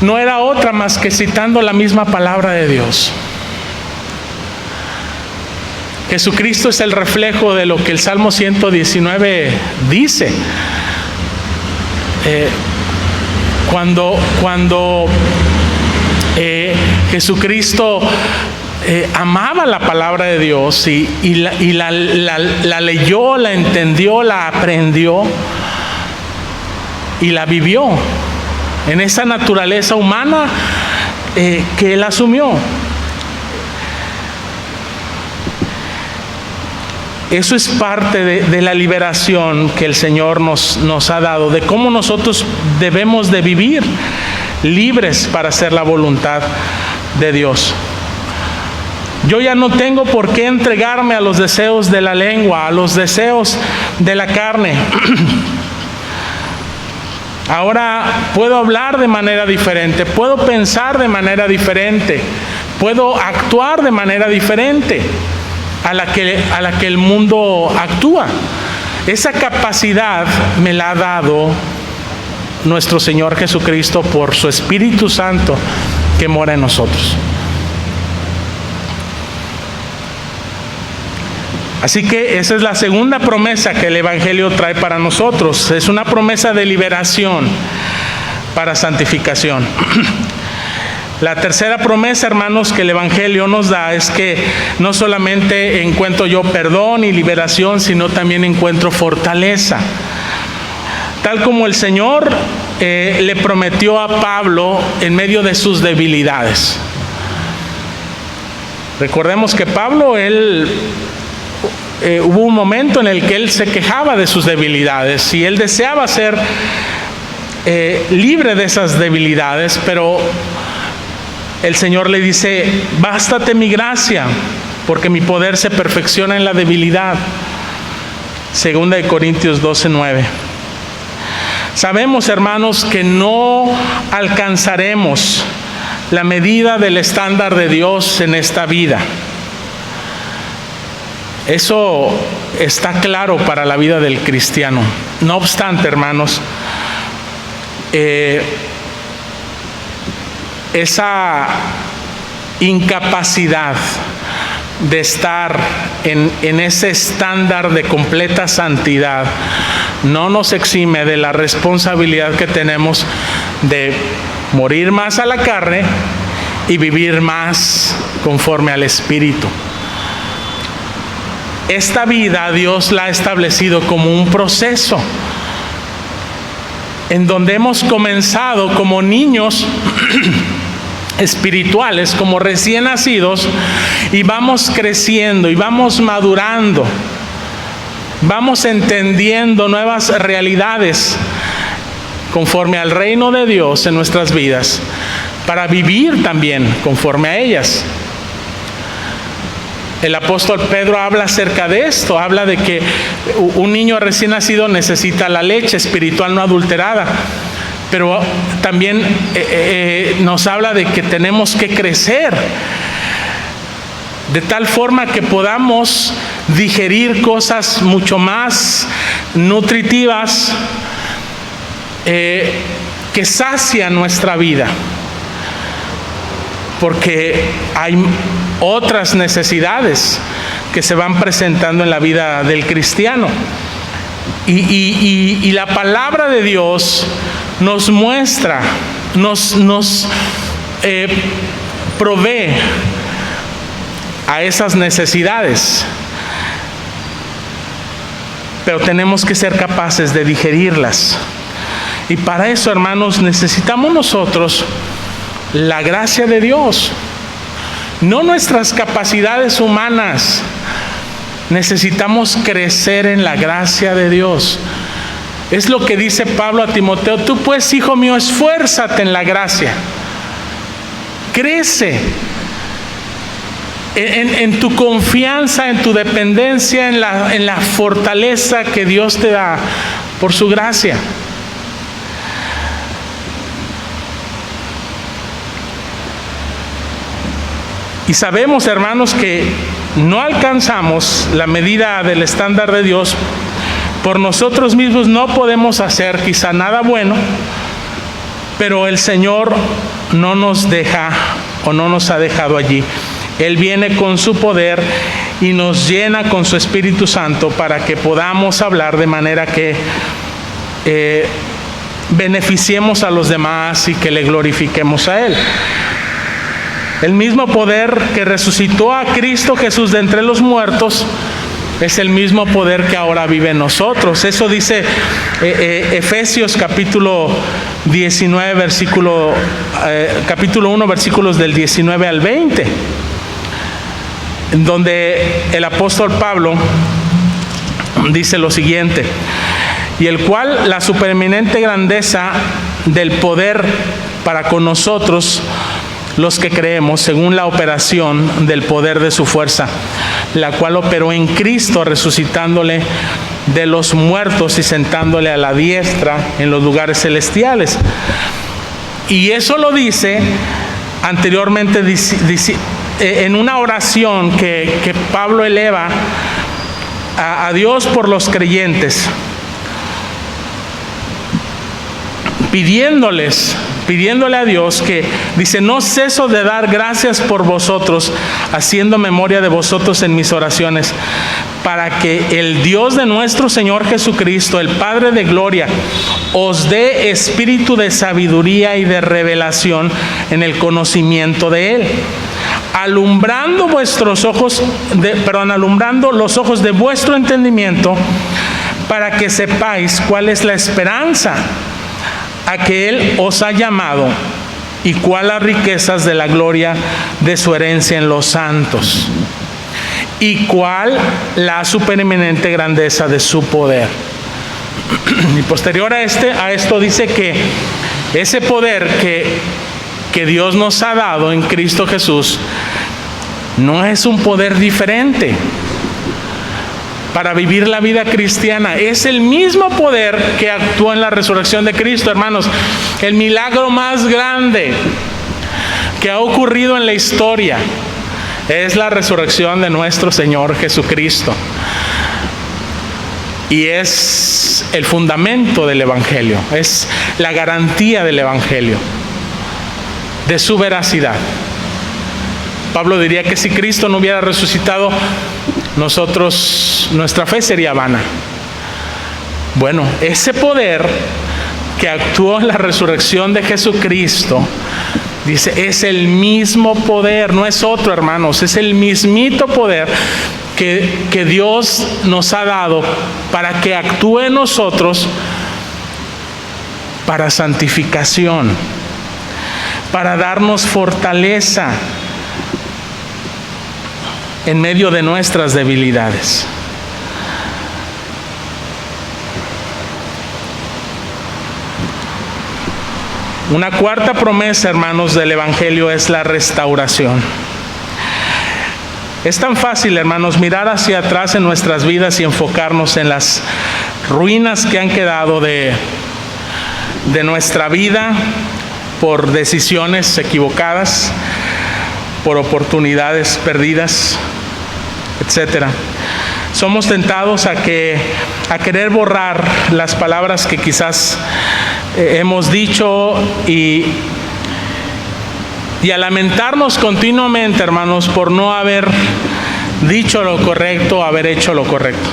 no era otra más que citando la misma palabra de Dios. Jesucristo es el reflejo de lo que el Salmo 119 dice. Cuando Jesucristo amaba la palabra de Dios y la leyó, la entendió, la aprendió y la vivió en esa naturaleza humana que Él asumió. Eso es parte de la liberación que el Señor nos ha dado, de cómo nosotros debemos de vivir libres para hacer la voluntad de Dios. Yo ya no tengo por qué entregarme a los deseos de la lengua, a los deseos de la carne. Ahora puedo hablar de manera diferente, puedo pensar de manera diferente, puedo actuar de manera diferente a la que el mundo actúa. Esa capacidad me la ha dado nuestro Señor Jesucristo por su Espíritu Santo que mora en nosotros. Así que esa es la segunda promesa que el Evangelio trae para nosotros. Es una promesa de liberación para santificación. La tercera promesa, hermanos, que el Evangelio nos da es que no solamente encuentro yo perdón y liberación, sino también encuentro fortaleza. Tal como el Señor le prometió a Pablo en medio de sus debilidades. Recordemos que Pablo, hubo un momento en el que él se quejaba de sus debilidades y él deseaba ser libre de esas debilidades, pero el Señor le dice: bástate mi gracia, porque mi poder se perfecciona en la debilidad. 2 Corintios 12:9. Sabemos, hermanos, que no alcanzaremos la medida del estándar de Dios en esta vida. Eso está claro para la vida del cristiano. No obstante, hermanos, esa incapacidad de estar en ese estándar de completa santidad no nos exime de la responsabilidad que tenemos de morir más a la carne y vivir más conforme al Espíritu. Esta vida Dios la ha establecido como un proceso en donde hemos comenzado como niños espirituales, como recién nacidos, y vamos creciendo y vamos madurando, vamos entendiendo nuevas realidades conforme al reino de Dios en nuestras vidas, para vivir también conforme a ellas. El apóstol Pedro habla acerca de esto, habla de que un niño recién nacido necesita la leche espiritual no adulterada, pero también nos habla de que tenemos que crecer de tal forma que podamos digerir cosas mucho más nutritivas que sacian nuestra vida, porque hay otras necesidades que se van presentando en la vida del cristiano. Y la palabra de Dios nos muestra, nos provee a esas necesidades, pero tenemos que ser capaces de digerirlas. Y para eso, hermanos, necesitamos nosotros la gracia de Dios, no nuestras capacidades humanas. Necesitamos crecer en la gracia de Dios. Es lo que dice Pablo a Timoteo: tú pues, hijo mío, esfuérzate en la gracia. Crece en tu confianza, en tu dependencia, en la fortaleza que Dios te da por su gracia. Y sabemos, hermanos, que no alcanzamos la medida del estándar de Dios. Por nosotros mismos no podemos hacer quizá nada bueno, pero el Señor no nos deja o no nos ha dejado allí. Él viene con su poder y nos llena con su Espíritu Santo para que podamos hablar de manera que beneficiemos a los demás y que le glorifiquemos a Él. El mismo poder que resucitó a Cristo Jesús de entre los muertos es el mismo poder que ahora vive en nosotros. Eso dice Efesios capítulo 19, capítulo 1, versículos del 19 al 20, donde el apóstol Pablo dice lo siguiente: y el cual la supereminente grandeza del poder para con nosotros los que creemos, según la operación del poder de su fuerza, la cual operó en Cristo, resucitándole de los muertos y sentándole a la diestra en los lugares celestiales. Y eso lo dice anteriormente, en una oración que Pablo eleva a Dios por los creyentes, pidiéndole a Dios, que dice: no ceso de dar gracias por vosotros, haciendo memoria de vosotros en mis oraciones, para que el Dios de nuestro Señor Jesucristo, el Padre de gloria, os dé espíritu de sabiduría y de revelación en el conocimiento de Él, alumbrando los ojos de vuestro entendimiento, para que sepáis cuál es la esperanza a que Él os ha llamado y cuál las riquezas de la gloria de su herencia en los santos, y cuál la supereminente grandeza de su poder. Y posterior a esto dice que ese poder que Dios nos ha dado en Cristo Jesús no es un poder diferente para vivir la vida cristiana. Es el mismo poder que actuó en la resurrección de Cristo, hermanos. El milagro más grande que ha ocurrido en la historia es la resurrección de nuestro Señor Jesucristo. Y es el fundamento del Evangelio, es la garantía del Evangelio, de su veracidad. Pablo diría que si Cristo no hubiera resucitado, nuestra fe sería vana. Bueno, ese poder que actuó en la resurrección de Jesucristo, dice, es el mismo poder, no es otro, hermanos, es el mismito poder que Dios nos ha dado para que actúe en nosotros para santificación, para darnos fortaleza en medio de nuestras debilidades. Una cuarta promesa, hermanos, del Evangelio es la restauración. Es tan fácil, hermanos, mirar hacia atrás en nuestras vidas y enfocarnos en las ruinas que han quedado de de nuestra vida por decisiones equivocadas, por oportunidades perdidas, etcétera. Somos tentados a querer borrar las palabras que quizás hemos dicho y a lamentarnos continuamente, hermanos, por no haber dicho lo correcto, haber hecho lo correcto.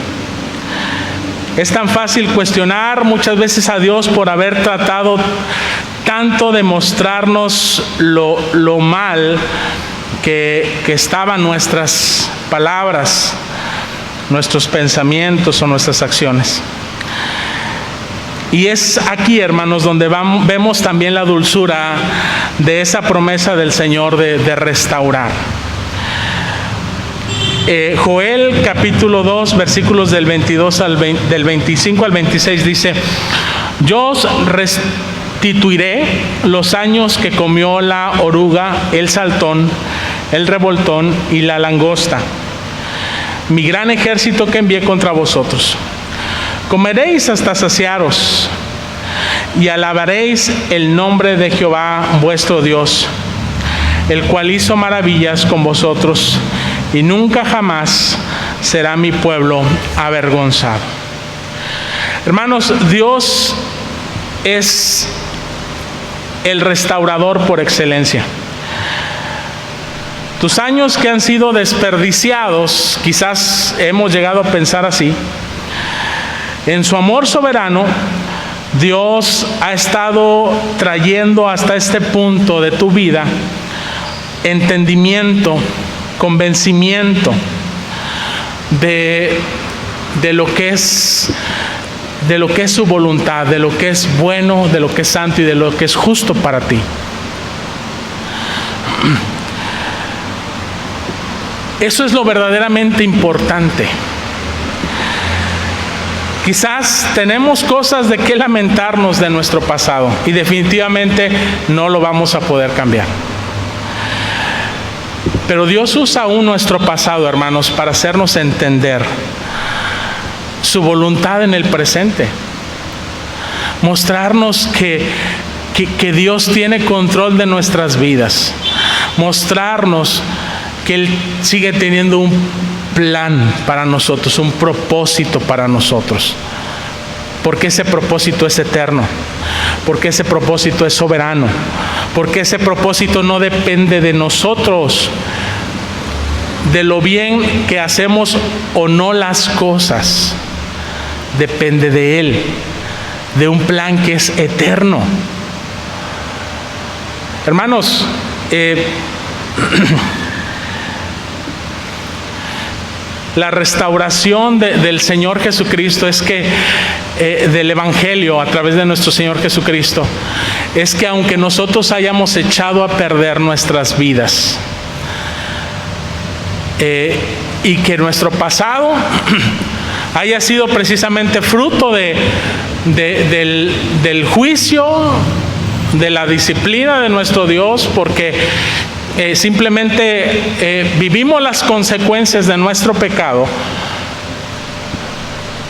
Es tan fácil cuestionar muchas veces a Dios por haber tratado tanto de mostrarnos lo mal que estaban nuestras palabras, nuestros pensamientos o nuestras acciones. Y es aquí, hermanos, donde vemos también la dulzura de esa promesa del Señor de restaurar. Joel capítulo 2, versículos del 25 al 26 dice: yo os restituiré los años que comió la oruga, el saltón, el revoltón y la langosta, mi gran ejército que envié contra vosotros. Comeréis hasta saciaros y alabaréis el nombre de Jehová vuestro Dios, el cual hizo maravillas con vosotros, y nunca jamás será mi pueblo avergonzado. Hermanos, Dios es el restaurador por excelencia. Tus años que han sido desperdiciados, quizás hemos llegado a pensar así, en su amor soberano, Dios ha estado trayendo hasta este punto de tu vida entendimiento, convencimiento de lo que es su voluntad, de lo que es bueno, de lo que es santo y de lo que es justo para ti. Eso es lo verdaderamente importante. Quizás tenemos cosas de qué lamentarnos de nuestro pasado y definitivamente no lo vamos a poder cambiar. Pero Dios usa aún nuestro pasado, hermanos, para hacernos entender su voluntad en el presente. Mostrarnos que Dios tiene control de nuestras vidas. Mostrarnos que Él sigue teniendo un plan para nosotros, un propósito para nosotros. Porque ese propósito es eterno. Porque ese propósito es soberano. Porque ese propósito no depende de nosotros, de lo bien que hacemos o no las cosas. Depende de Él, de un plan que es eterno. Hermanos, la restauración del Señor Jesucristo es que, del Evangelio a través de nuestro Señor Jesucristo, es que aunque nosotros hayamos echado a perder nuestras vidas, y que nuestro pasado haya sido precisamente fruto del juicio, de la disciplina de nuestro Dios, porque simplemente vivimos las consecuencias de nuestro pecado.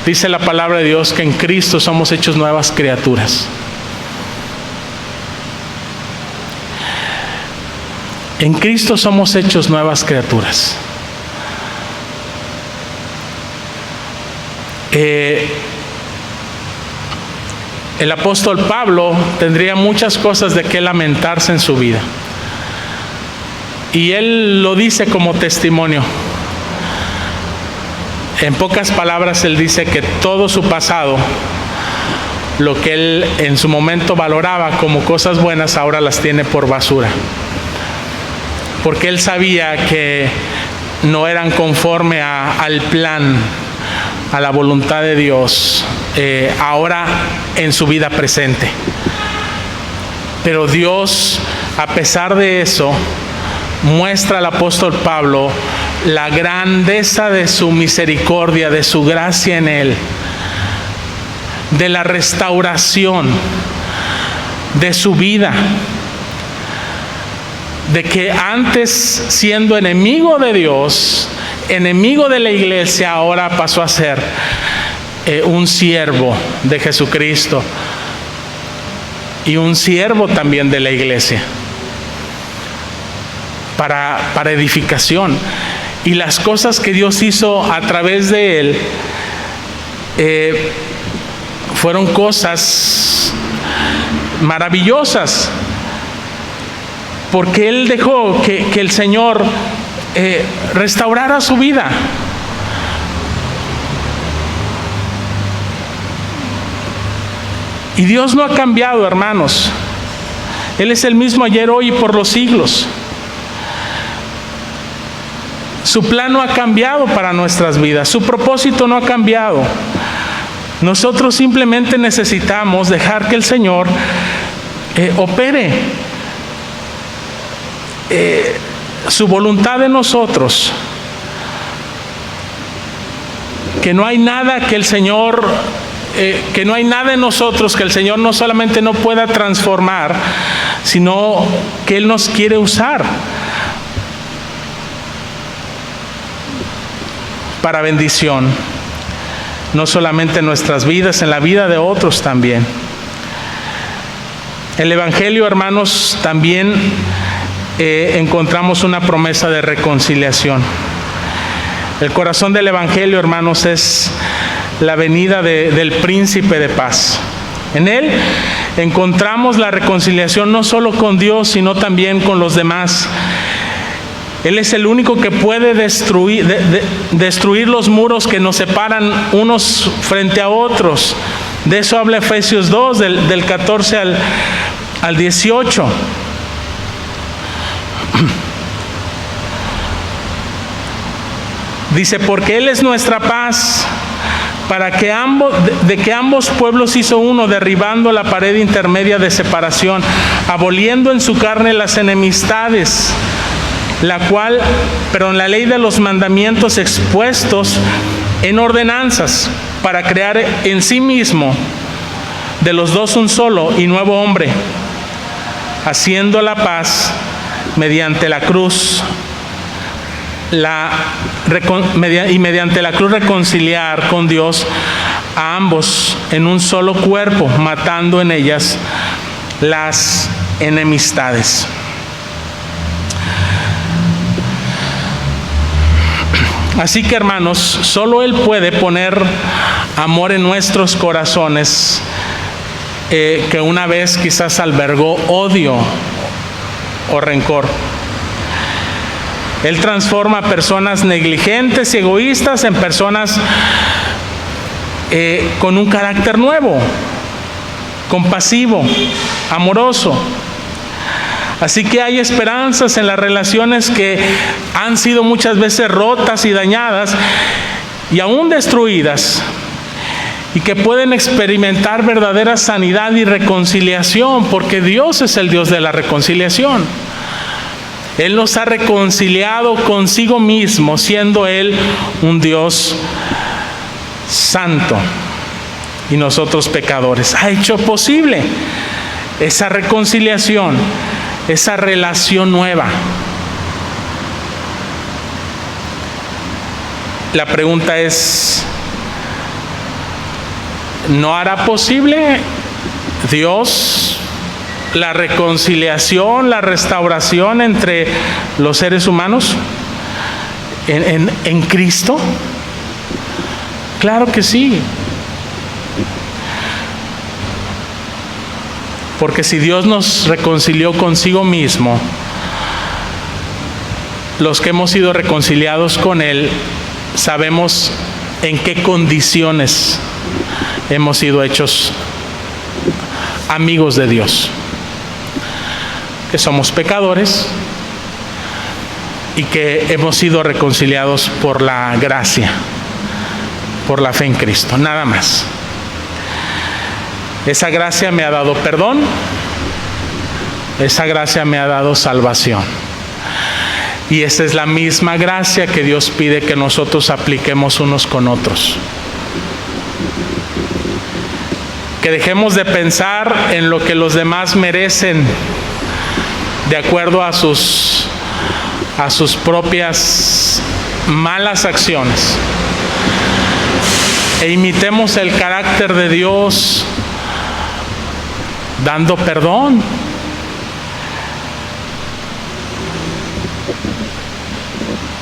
Dice la palabra de Dios que en Cristo somos hechos nuevas criaturas. En Cristo somos hechos nuevas criaturas. El apóstol Pablo tendría muchas cosas de qué lamentarse en su vida. Y él lo dice como testimonio. En pocas palabras, él dice que todo su pasado, lo que él en su momento valoraba como cosas buenas, ahora las tiene por basura. Porque él sabía que no eran conforme al plan, a la voluntad de Dios, ahora en su vida presente. Pero Dios, a pesar de eso, muestra al apóstol Pablo la grandeza de su misericordia, de su gracia en él, de la restauración de su vida, de que antes, siendo enemigo de Dios, enemigo de la iglesia, ahora pasó a ser un siervo de Jesucristo, y un siervo también de la iglesia para edificación. Y las cosas que Dios hizo a través de él fueron cosas maravillosas, porque él dejó que el Señor restaurara su vida. Y Dios no ha cambiado, hermanos. Él es el mismo ayer, hoy y por los siglos. Su plan no ha cambiado para nuestras vidas. Su propósito no ha cambiado. Nosotros simplemente necesitamos dejar que el Señor opere su voluntad en nosotros. Que no hay nada que el Señor, que no hay nada en nosotros que el Señor no solamente no pueda transformar, sino que Él nos quiere usar para bendición, no solamente en nuestras vidas, en la vida de otros también. El Evangelio, hermanos, también encontramos una promesa de reconciliación. El corazón del Evangelio, hermanos, es la venida del Príncipe de Paz. En Él encontramos la reconciliación no solo con Dios, sino también con los demás. Él es el único que puede destruir los muros que nos separan unos frente a otros. De eso habla Efesios 2, del 14 al 18. Dice, porque Él es nuestra paz, para que ambos pueblos hizo uno, derribando la pared intermedia de separación, aboliendo en su carne las enemistades, la ley de los mandamientos expuestos en ordenanzas, para crear en sí mismo de los dos un solo y nuevo hombre, haciendo la paz mediante la cruz, mediante la cruz reconciliar con Dios a ambos en un solo cuerpo, matando en ellas las enemistades. Así que, hermanos, solo Él puede poner amor en nuestros corazones, que una vez quizás albergó odio o rencor. Él transforma a personas negligentes y egoístas en personas con un carácter nuevo, compasivo, amoroso. Así que hay esperanzas en las relaciones que han sido muchas veces rotas y dañadas y aún destruidas, y que pueden experimentar verdadera sanidad y reconciliación, porque Dios es el Dios de la reconciliación. Él nos ha reconciliado consigo mismo, siendo Él un Dios santo y nosotros pecadores. Ha hecho posible esa reconciliación, esa relación nueva. La pregunta es, ¿no hará posible Dios la reconciliación, la restauración entre los seres humanos en Cristo? Claro que sí. Porque si Dios nos reconcilió consigo mismo, los que hemos sido reconciliados con Él, sabemos en qué condiciones hemos sido hechos amigos de Dios. Que somos pecadores y que hemos sido reconciliados por la gracia, por la fe en Cristo, nada más. Esa gracia me ha dado perdón, esa gracia me ha dado salvación. Y esa es la misma gracia que Dios pide que nosotros apliquemos unos con otros. Que dejemos de pensar en lo que los demás merecen de acuerdo a sus propias malas acciones, e imitemos el carácter de Dios dando perdón.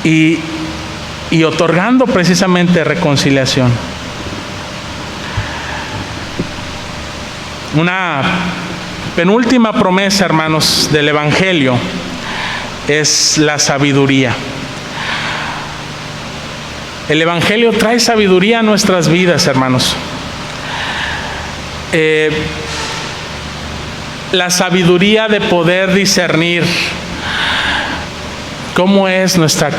Y otorgando precisamente reconciliación. Una penúltima promesa, hermanos, del Evangelio es la sabiduría. El Evangelio trae sabiduría a nuestras vidas, hermanos. La sabiduría de poder discernir cómo es nuestra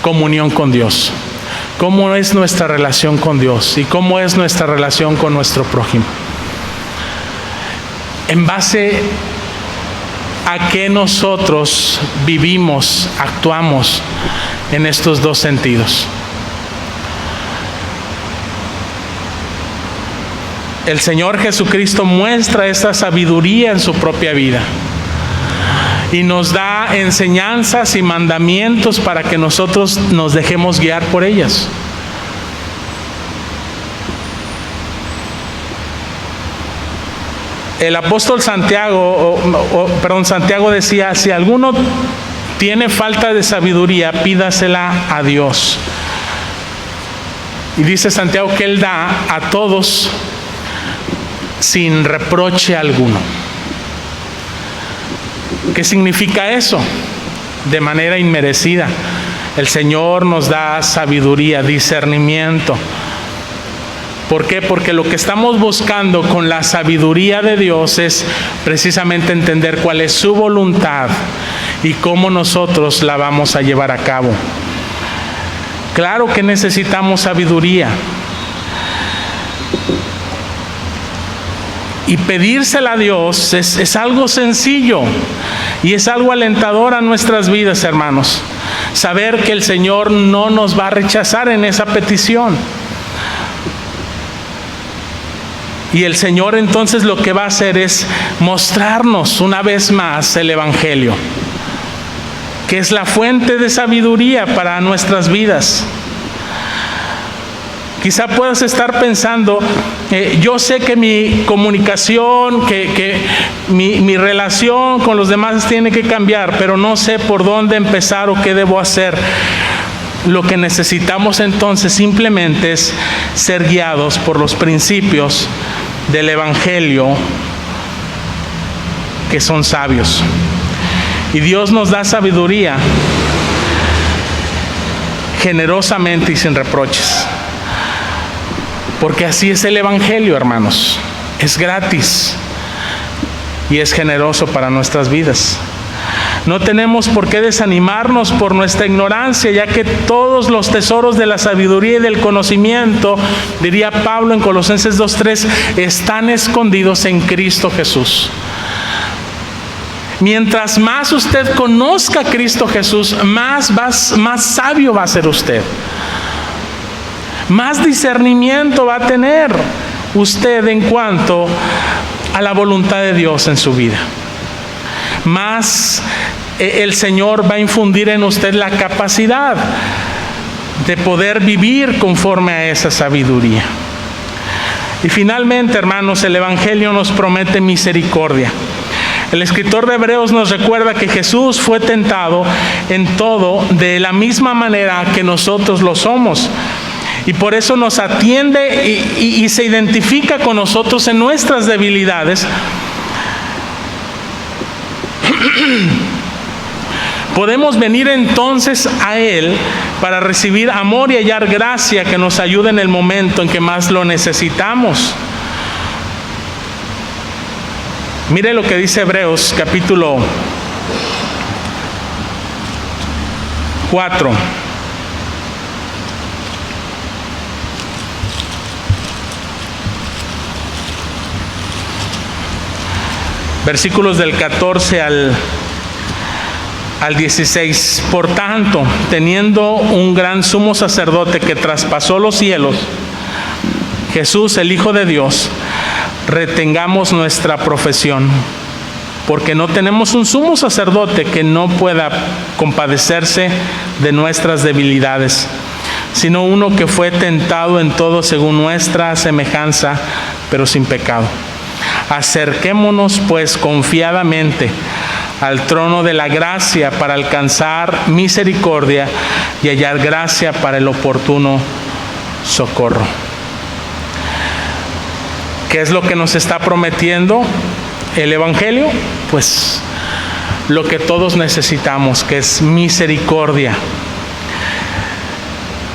comunión con Dios, cómo es nuestra relación con Dios y cómo es nuestra relación con nuestro prójimo. En base a qué nosotros vivimos, actuamos en estos dos sentidos. El Señor Jesucristo muestra esta sabiduría en su propia vida y nos da enseñanzas y mandamientos para que nosotros nos dejemos guiar por ellas. El apóstol Santiago decía, si alguno tiene falta de sabiduría, pídasela a Dios. Y dice Santiago que Él da a todos sin reproche alguno. ¿Qué significa eso? De manera inmerecida. El Señor nos da sabiduría, discernimiento. ¿Por qué? Porque lo que estamos buscando con la sabiduría de Dios es precisamente entender cuál es su voluntad y cómo nosotros la vamos a llevar a cabo. Claro que necesitamos sabiduría. Y pedírsela a Dios es algo sencillo y es algo alentador a nuestras vidas, hermanos. Saber que el Señor no nos va a rechazar en esa petición. Y el Señor entonces lo que va a hacer es mostrarnos una vez más el Evangelio, que es la fuente de sabiduría para nuestras vidas. Quizá puedas estar pensando, yo sé que mi comunicación, que mi relación con los demás tiene que cambiar, pero no sé por dónde empezar o qué debo hacer. Lo que necesitamos entonces simplemente es ser guiados por los principios del Evangelio que son sabios. Y Dios nos da sabiduría generosamente y sin reproches. Porque así es el Evangelio, hermanos. Es gratis y es generoso para nuestras vidas. No tenemos por qué desanimarnos por nuestra ignorancia, ya que todos los tesoros de la sabiduría y del conocimiento, diría Pablo en Colosenses 2:3, están escondidos en Cristo Jesús. Mientras más usted conozca a Cristo Jesús, más sabio va a ser usted. Más discernimiento va a tener usted en cuanto a la voluntad de Dios en su vida. Más el Señor va a infundir en usted la capacidad de poder vivir conforme a esa sabiduría. Y finalmente, hermanos, el Evangelio nos promete misericordia. El escritor de Hebreos nos recuerda que Jesús fue tentado en todo de la misma manera que nosotros lo somos. Y por eso nos atiende y se identifica con nosotros en nuestras debilidades. Podemos venir entonces a Él para recibir amor y hallar gracia que nos ayude en el momento en que más lo necesitamos. Mire lo que dice Hebreos capítulo 4. Versículos del 14 al 16. Por tanto, teniendo un gran sumo sacerdote que traspasó los cielos, Jesús, el Hijo de Dios, retengamos nuestra profesión, porque no tenemos un sumo sacerdote que no pueda compadecerse de nuestras debilidades, sino uno que fue tentado en todo según nuestra semejanza, pero sin pecado. Acerquémonos pues confiadamente al trono de la gracia para alcanzar misericordia y hallar gracia para el oportuno socorro. ¿Qué es lo que nos está prometiendo el Evangelio? Pues lo que todos necesitamos, que es misericordia.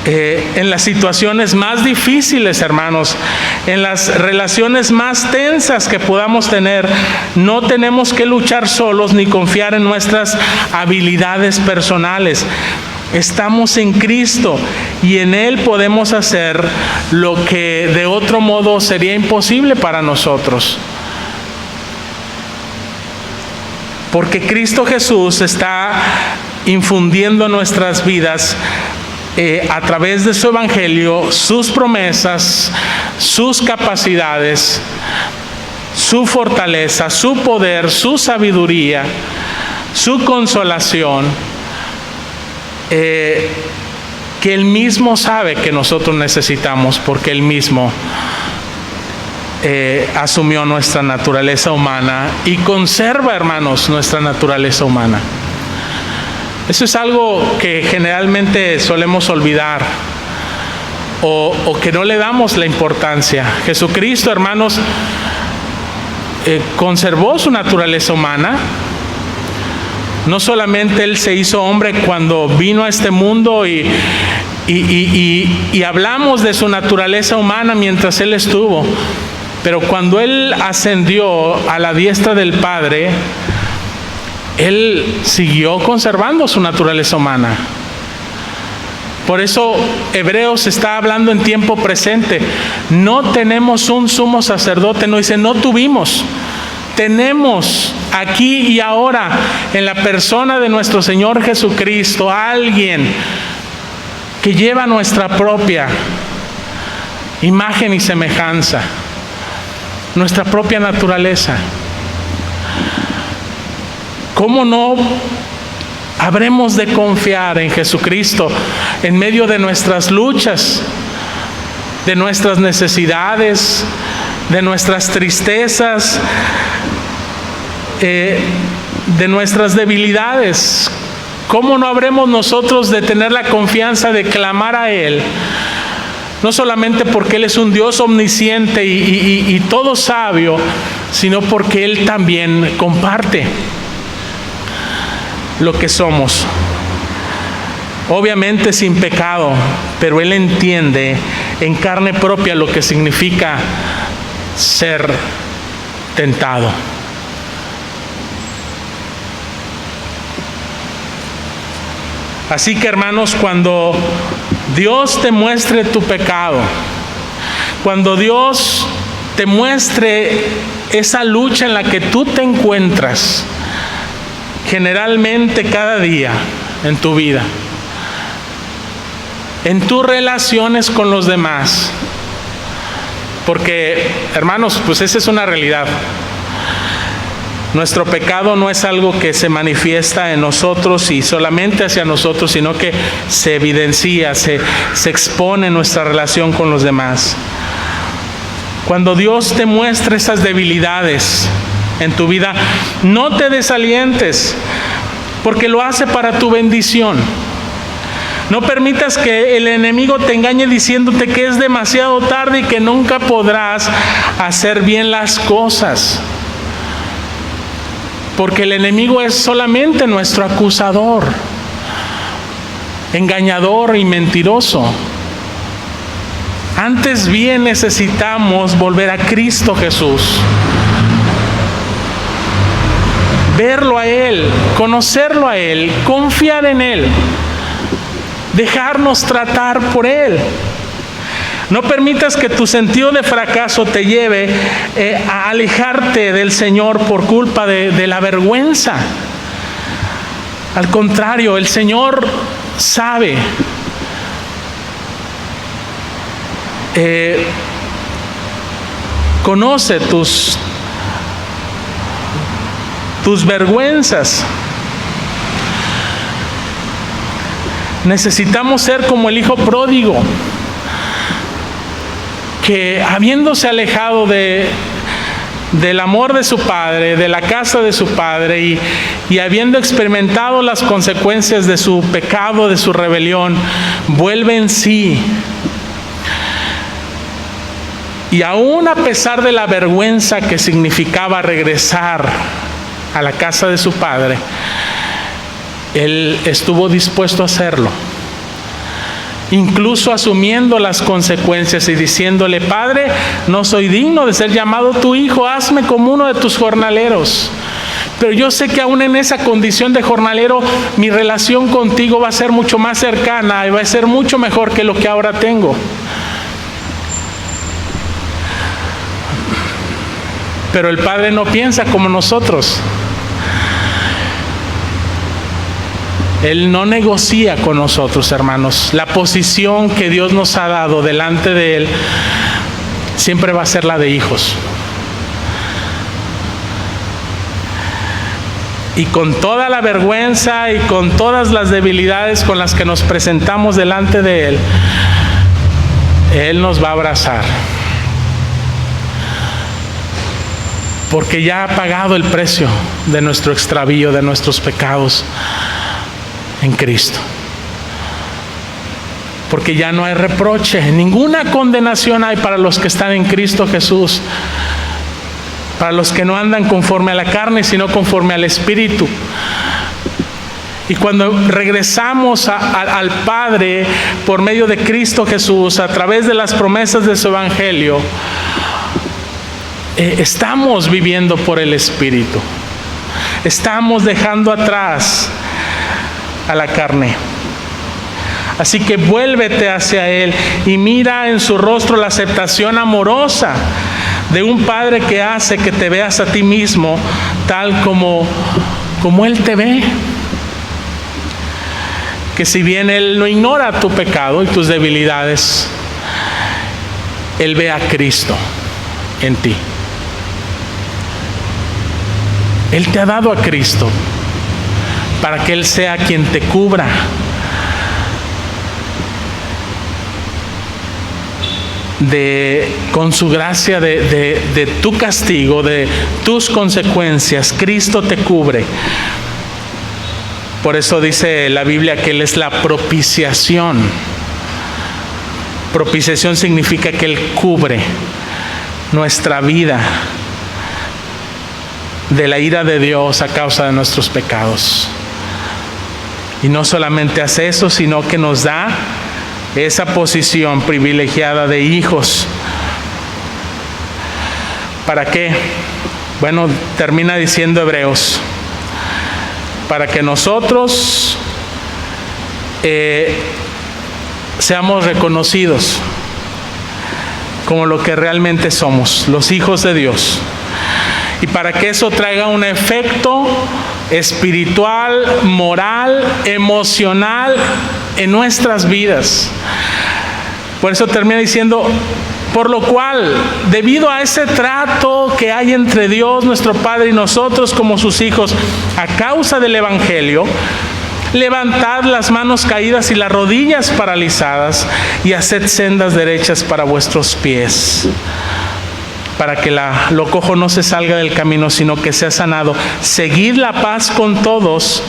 En las situaciones más difíciles, hermanos, en las relaciones más tensas que podamos tener, no tenemos que luchar solos ni confiar en nuestras habilidades personales. Estamos en Cristo y en Él podemos hacer lo que de otro modo sería imposible para nosotros. Porque Cristo Jesús está infundiendo en nuestras vidas a través de su Evangelio, sus promesas, sus capacidades, su fortaleza, su poder, su sabiduría, su consolación, que Él mismo sabe que nosotros necesitamos, porque Él mismo asumió nuestra naturaleza humana y conserva, hermanos, nuestra naturaleza humana. Eso es algo que generalmente solemos olvidar o que no le damos la importancia. Jesucristo, hermanos, conservó su naturaleza humana. No solamente Él se hizo hombre cuando vino a este mundo y hablamos de su naturaleza humana mientras Él estuvo, pero cuando Él ascendió a la diestra del Padre, Él siguió conservando su naturaleza humana. Por eso Hebreos está hablando en tiempo presente. No tenemos un sumo sacerdote, no dice, no tuvimos. Tenemos aquí y ahora, en la persona de nuestro Señor Jesucristo, a alguien que lleva nuestra propia imagen y semejanza, nuestra propia naturaleza. ¿Cómo no habremos de confiar en Jesucristo en medio de nuestras luchas, de nuestras necesidades, de nuestras tristezas, de nuestras debilidades? ¿Cómo no habremos nosotros de tener la confianza de clamar a Él? No solamente porque Él es un Dios omnisciente y todo sabio, sino porque Él también comparte lo que somos. Obviamente sin pecado, pero Él entiende en carne propia lo que significa ser tentado. Así que, hermanos, cuando Dios te muestre tu pecado, cuando Dios te muestre esa lucha en la que tú te encuentras, generalmente cada día en tu vida, en tus relaciones con los demás, porque, hermanos, pues esa es una realidad. Nuestro pecado no es algo que se manifiesta en nosotros y solamente hacia nosotros, sino que se evidencia, se expone en nuestra relación con los demás. Cuando Dios te muestra esas debilidades en tu vida, no te desalientes, porque lo hace para tu bendición. No permitas que el enemigo te engañe diciéndote que es demasiado tarde y que nunca podrás hacer bien las cosas. Porque el enemigo es solamente nuestro acusador, engañador y mentiroso. Antes bien necesitamos volver a Cristo Jesús, verlo a Él, conocerlo a Él, confiar en Él, dejarnos tratar por Él. No permitas que tu sentido de fracaso te lleve a alejarte del Señor por culpa de la vergüenza. Al contrario, el Señor sabe conoce tus vergüenzas. Necesitamos ser como el hijo pródigo, que habiéndose alejado de del amor de su padre, de la casa de su padre, y habiendo experimentado las consecuencias de su pecado, de su rebelión, vuelve en sí. Y aún a pesar de la vergüenza que significaba regresar a la casa de su padre, él estuvo dispuesto a hacerlo, incluso asumiendo las consecuencias y diciéndole: Padre, no soy digno de ser llamado tu hijo, hazme como uno de tus jornaleros. Pero yo sé que aún en esa condición de jornalero, mi relación contigo va a ser mucho más cercana y va a ser mucho mejor que lo que ahora tengo. Pero el Padre no piensa como nosotros. Él no negocia con nosotros, hermanos. La posición que Dios nos ha dado delante de Él siempre va a ser la de hijos. Y con toda la vergüenza y con todas las debilidades con las que nos presentamos delante de Él, Él nos va a abrazar. Porque ya ha pagado el precio de nuestro extravío, de nuestros pecados en Cristo. Porque ya no hay reproche, ninguna condenación hay para los que están en Cristo Jesús, para los que no andan conforme a la carne, sino conforme al Espíritu. Y cuando regresamos al Padre por medio de Cristo Jesús, a través de las promesas de su Evangelio, estamos viviendo por el Espíritu. Estamos dejando atrás a la carne. Así que vuélvete hacia Él y mira en su rostro la aceptación amorosa de un Padre que hace que te veas a ti mismo tal como Él te ve. Que si bien Él no ignora tu pecado y tus debilidades, Él ve a Cristo en ti. Él te ha dado a Cristo para que Él sea quien te cubra. Con su gracia de tu castigo, de tus consecuencias, Cristo te cubre. Por eso dice la Biblia que Él es la propiciación. Propiciación significa que Él cubre nuestra vida de la ira de Dios a causa de nuestros pecados. Y no solamente hace eso, sino que nos da esa posición privilegiada de hijos. ¿Para qué? Bueno, termina diciendo Hebreos: para que nosotros seamos reconocidos como lo que realmente somos, los hijos de Dios. Y para que eso traiga un efecto espiritual, moral, emocional en nuestras vidas. Por eso termina diciendo: por lo cual, debido a ese trato que hay entre Dios nuestro Padre y nosotros como sus hijos, a causa del Evangelio, levantad las manos caídas y las rodillas paralizadas, y haced sendas derechas para vuestros pies, para que lo cojo no se salga del camino, sino que sea sanado. Seguid la paz con todos,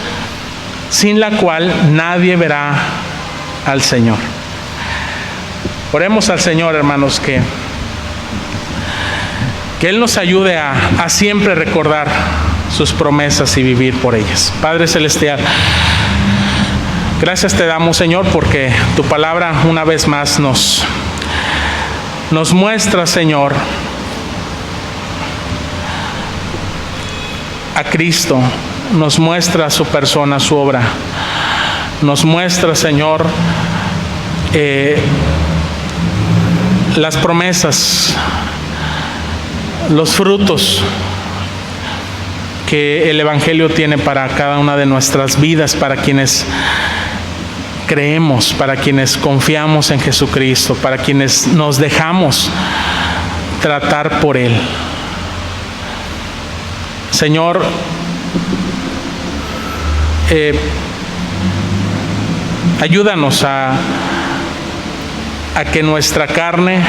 sin la cual nadie verá al Señor. Oremos al Señor, hermanos, que Él nos ayude a siempre recordar sus promesas y vivir por ellas. Padre Celestial, gracias te damos, Señor, porque tu palabra una vez más nos muestra, Señor, a Cristo, nos muestra su persona, su obra, nos muestra, Señor, las promesas, los frutos que el Evangelio tiene para cada una de nuestras vidas, para quienes creemos, para quienes confiamos en Jesucristo, para quienes nos dejamos tratar por Él. Señor, ayúdanos a que nuestra carne,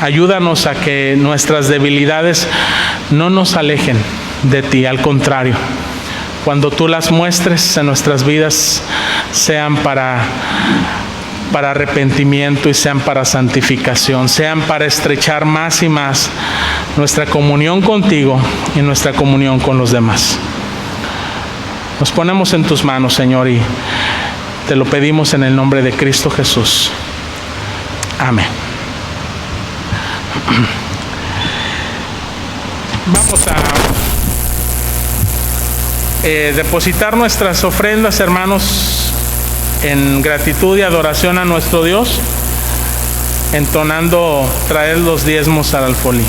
ayúdanos a que nuestras debilidades no nos alejen de ti, al contrario. Cuando tú las muestres en nuestras vidas, sean para arrepentimiento y sean para santificación, sean para estrechar más y más nuestra comunión contigo y nuestra comunión con los demás. Nos ponemos en tus manos, Señor, y te lo pedimos en el nombre de Cristo Jesús. Amén. Vamos a depositar nuestras ofrendas, hermanos, en gratitud y adoración a nuestro Dios, entonando traer los diezmos al alfolí.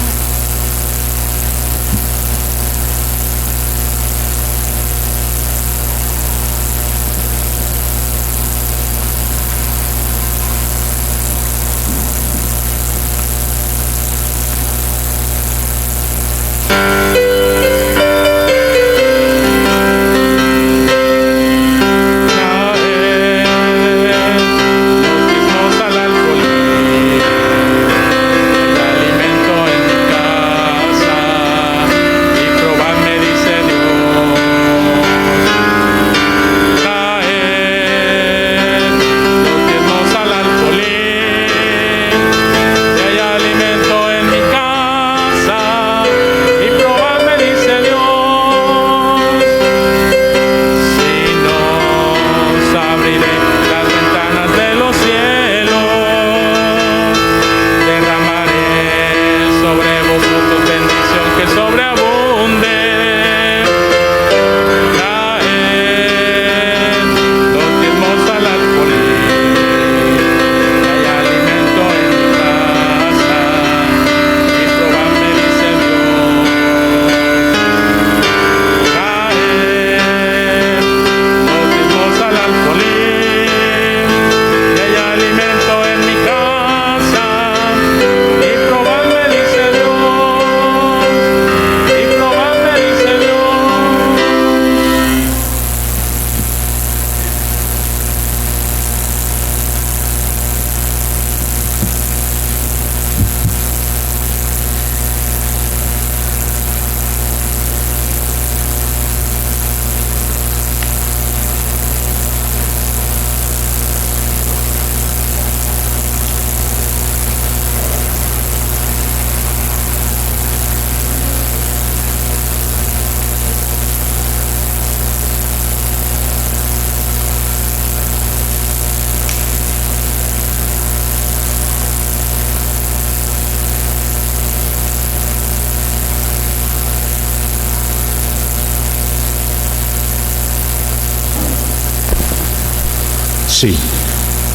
Sí,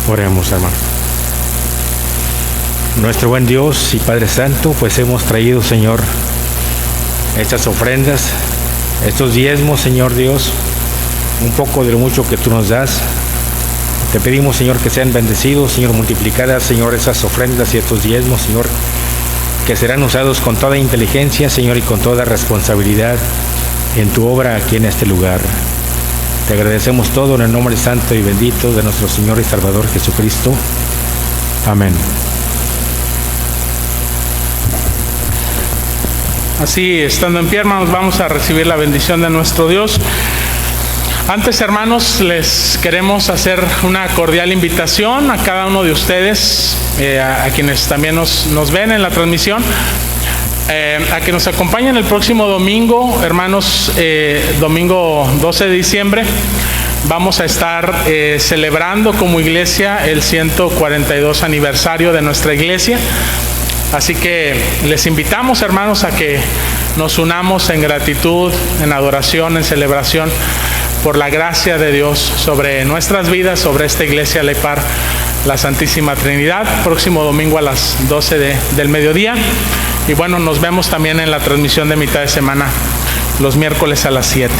oremos, hermano. Nuestro buen Dios y Padre Santo, pues hemos traído, Señor, estas ofrendas, estos diezmos, Señor Dios, un poco de lo mucho que tú nos das. Te pedimos, Señor, que sean bendecidos, Señor, multiplicadas, Señor, esas ofrendas y estos diezmos, Señor, que serán usados con toda inteligencia, Señor, y con toda responsabilidad en tu obra aquí en este lugar. Te agradecemos todo en el nombre santo y bendito de nuestro Señor y Salvador Jesucristo. Amén. Así, estando en pie, hermanos, vamos a recibir la bendición de nuestro Dios. Antes, hermanos, les queremos hacer una cordial invitación a cada uno de ustedes, a quienes también nos ven en la transmisión, a que nos acompañen el próximo domingo, hermanos, domingo 12 de diciembre. Vamos a estar celebrando como iglesia el 142 aniversario de nuestra iglesia. Así que les invitamos, hermanos, a que nos unamos en gratitud, en adoración, en celebración por la gracia de Dios sobre nuestras vidas, sobre esta iglesia Lepar, la Santísima Trinidad, próximo domingo a las 12 del mediodía. Y bueno, nos vemos también en la transmisión de mitad de semana, los miércoles a las 7.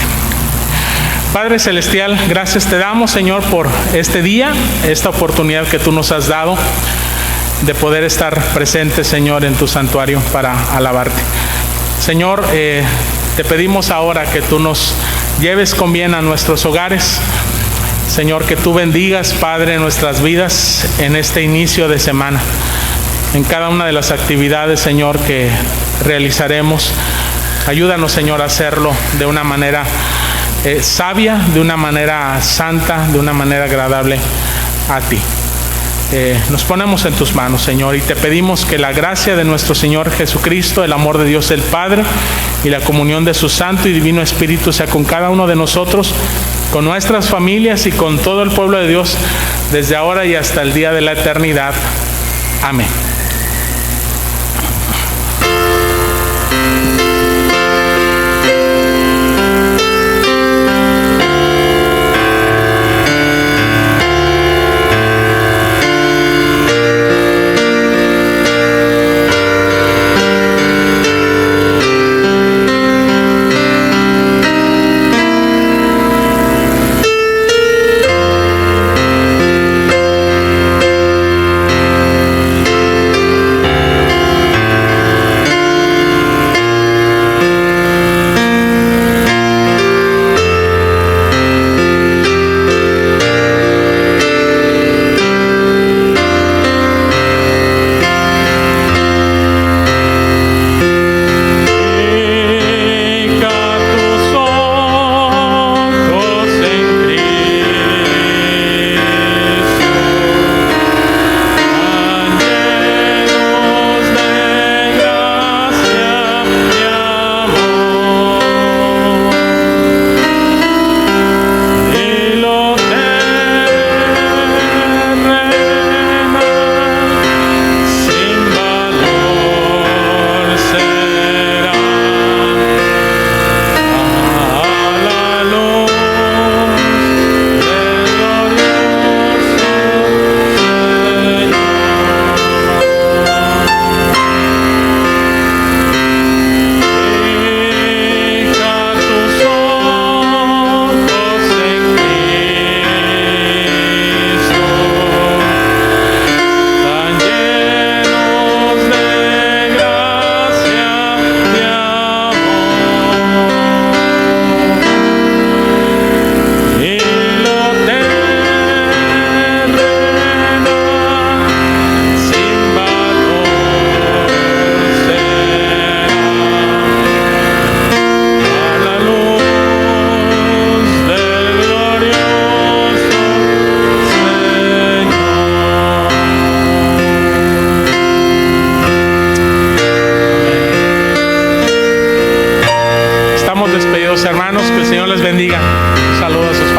Padre Celestial, gracias te damos, Señor, por este día, esta oportunidad que tú nos has dado de poder estar presentes, Señor, en tu santuario para alabarte. Señor, te pedimos ahora que tú nos lleves con bien a nuestros hogares. Señor, que tú bendigas, Padre, nuestras vidas en este inicio de semana. En cada una de las actividades, Señor, que realizaremos, Ayúdanos, Señor, a hacerlo de una manera sabia, de una manera santa, de una manera agradable a ti. Nos ponemos en tus manos, Señor, y te pedimos que la gracia de nuestro Señor Jesucristo, el amor de Dios el Padre y la comunión de su Santo y Divino Espíritu sea con cada uno de nosotros, con nuestras familias y con todo el pueblo de Dios, desde ahora y hasta el día de la eternidad. Amén. Hermanos, que el Señor les bendiga. Saludos a sus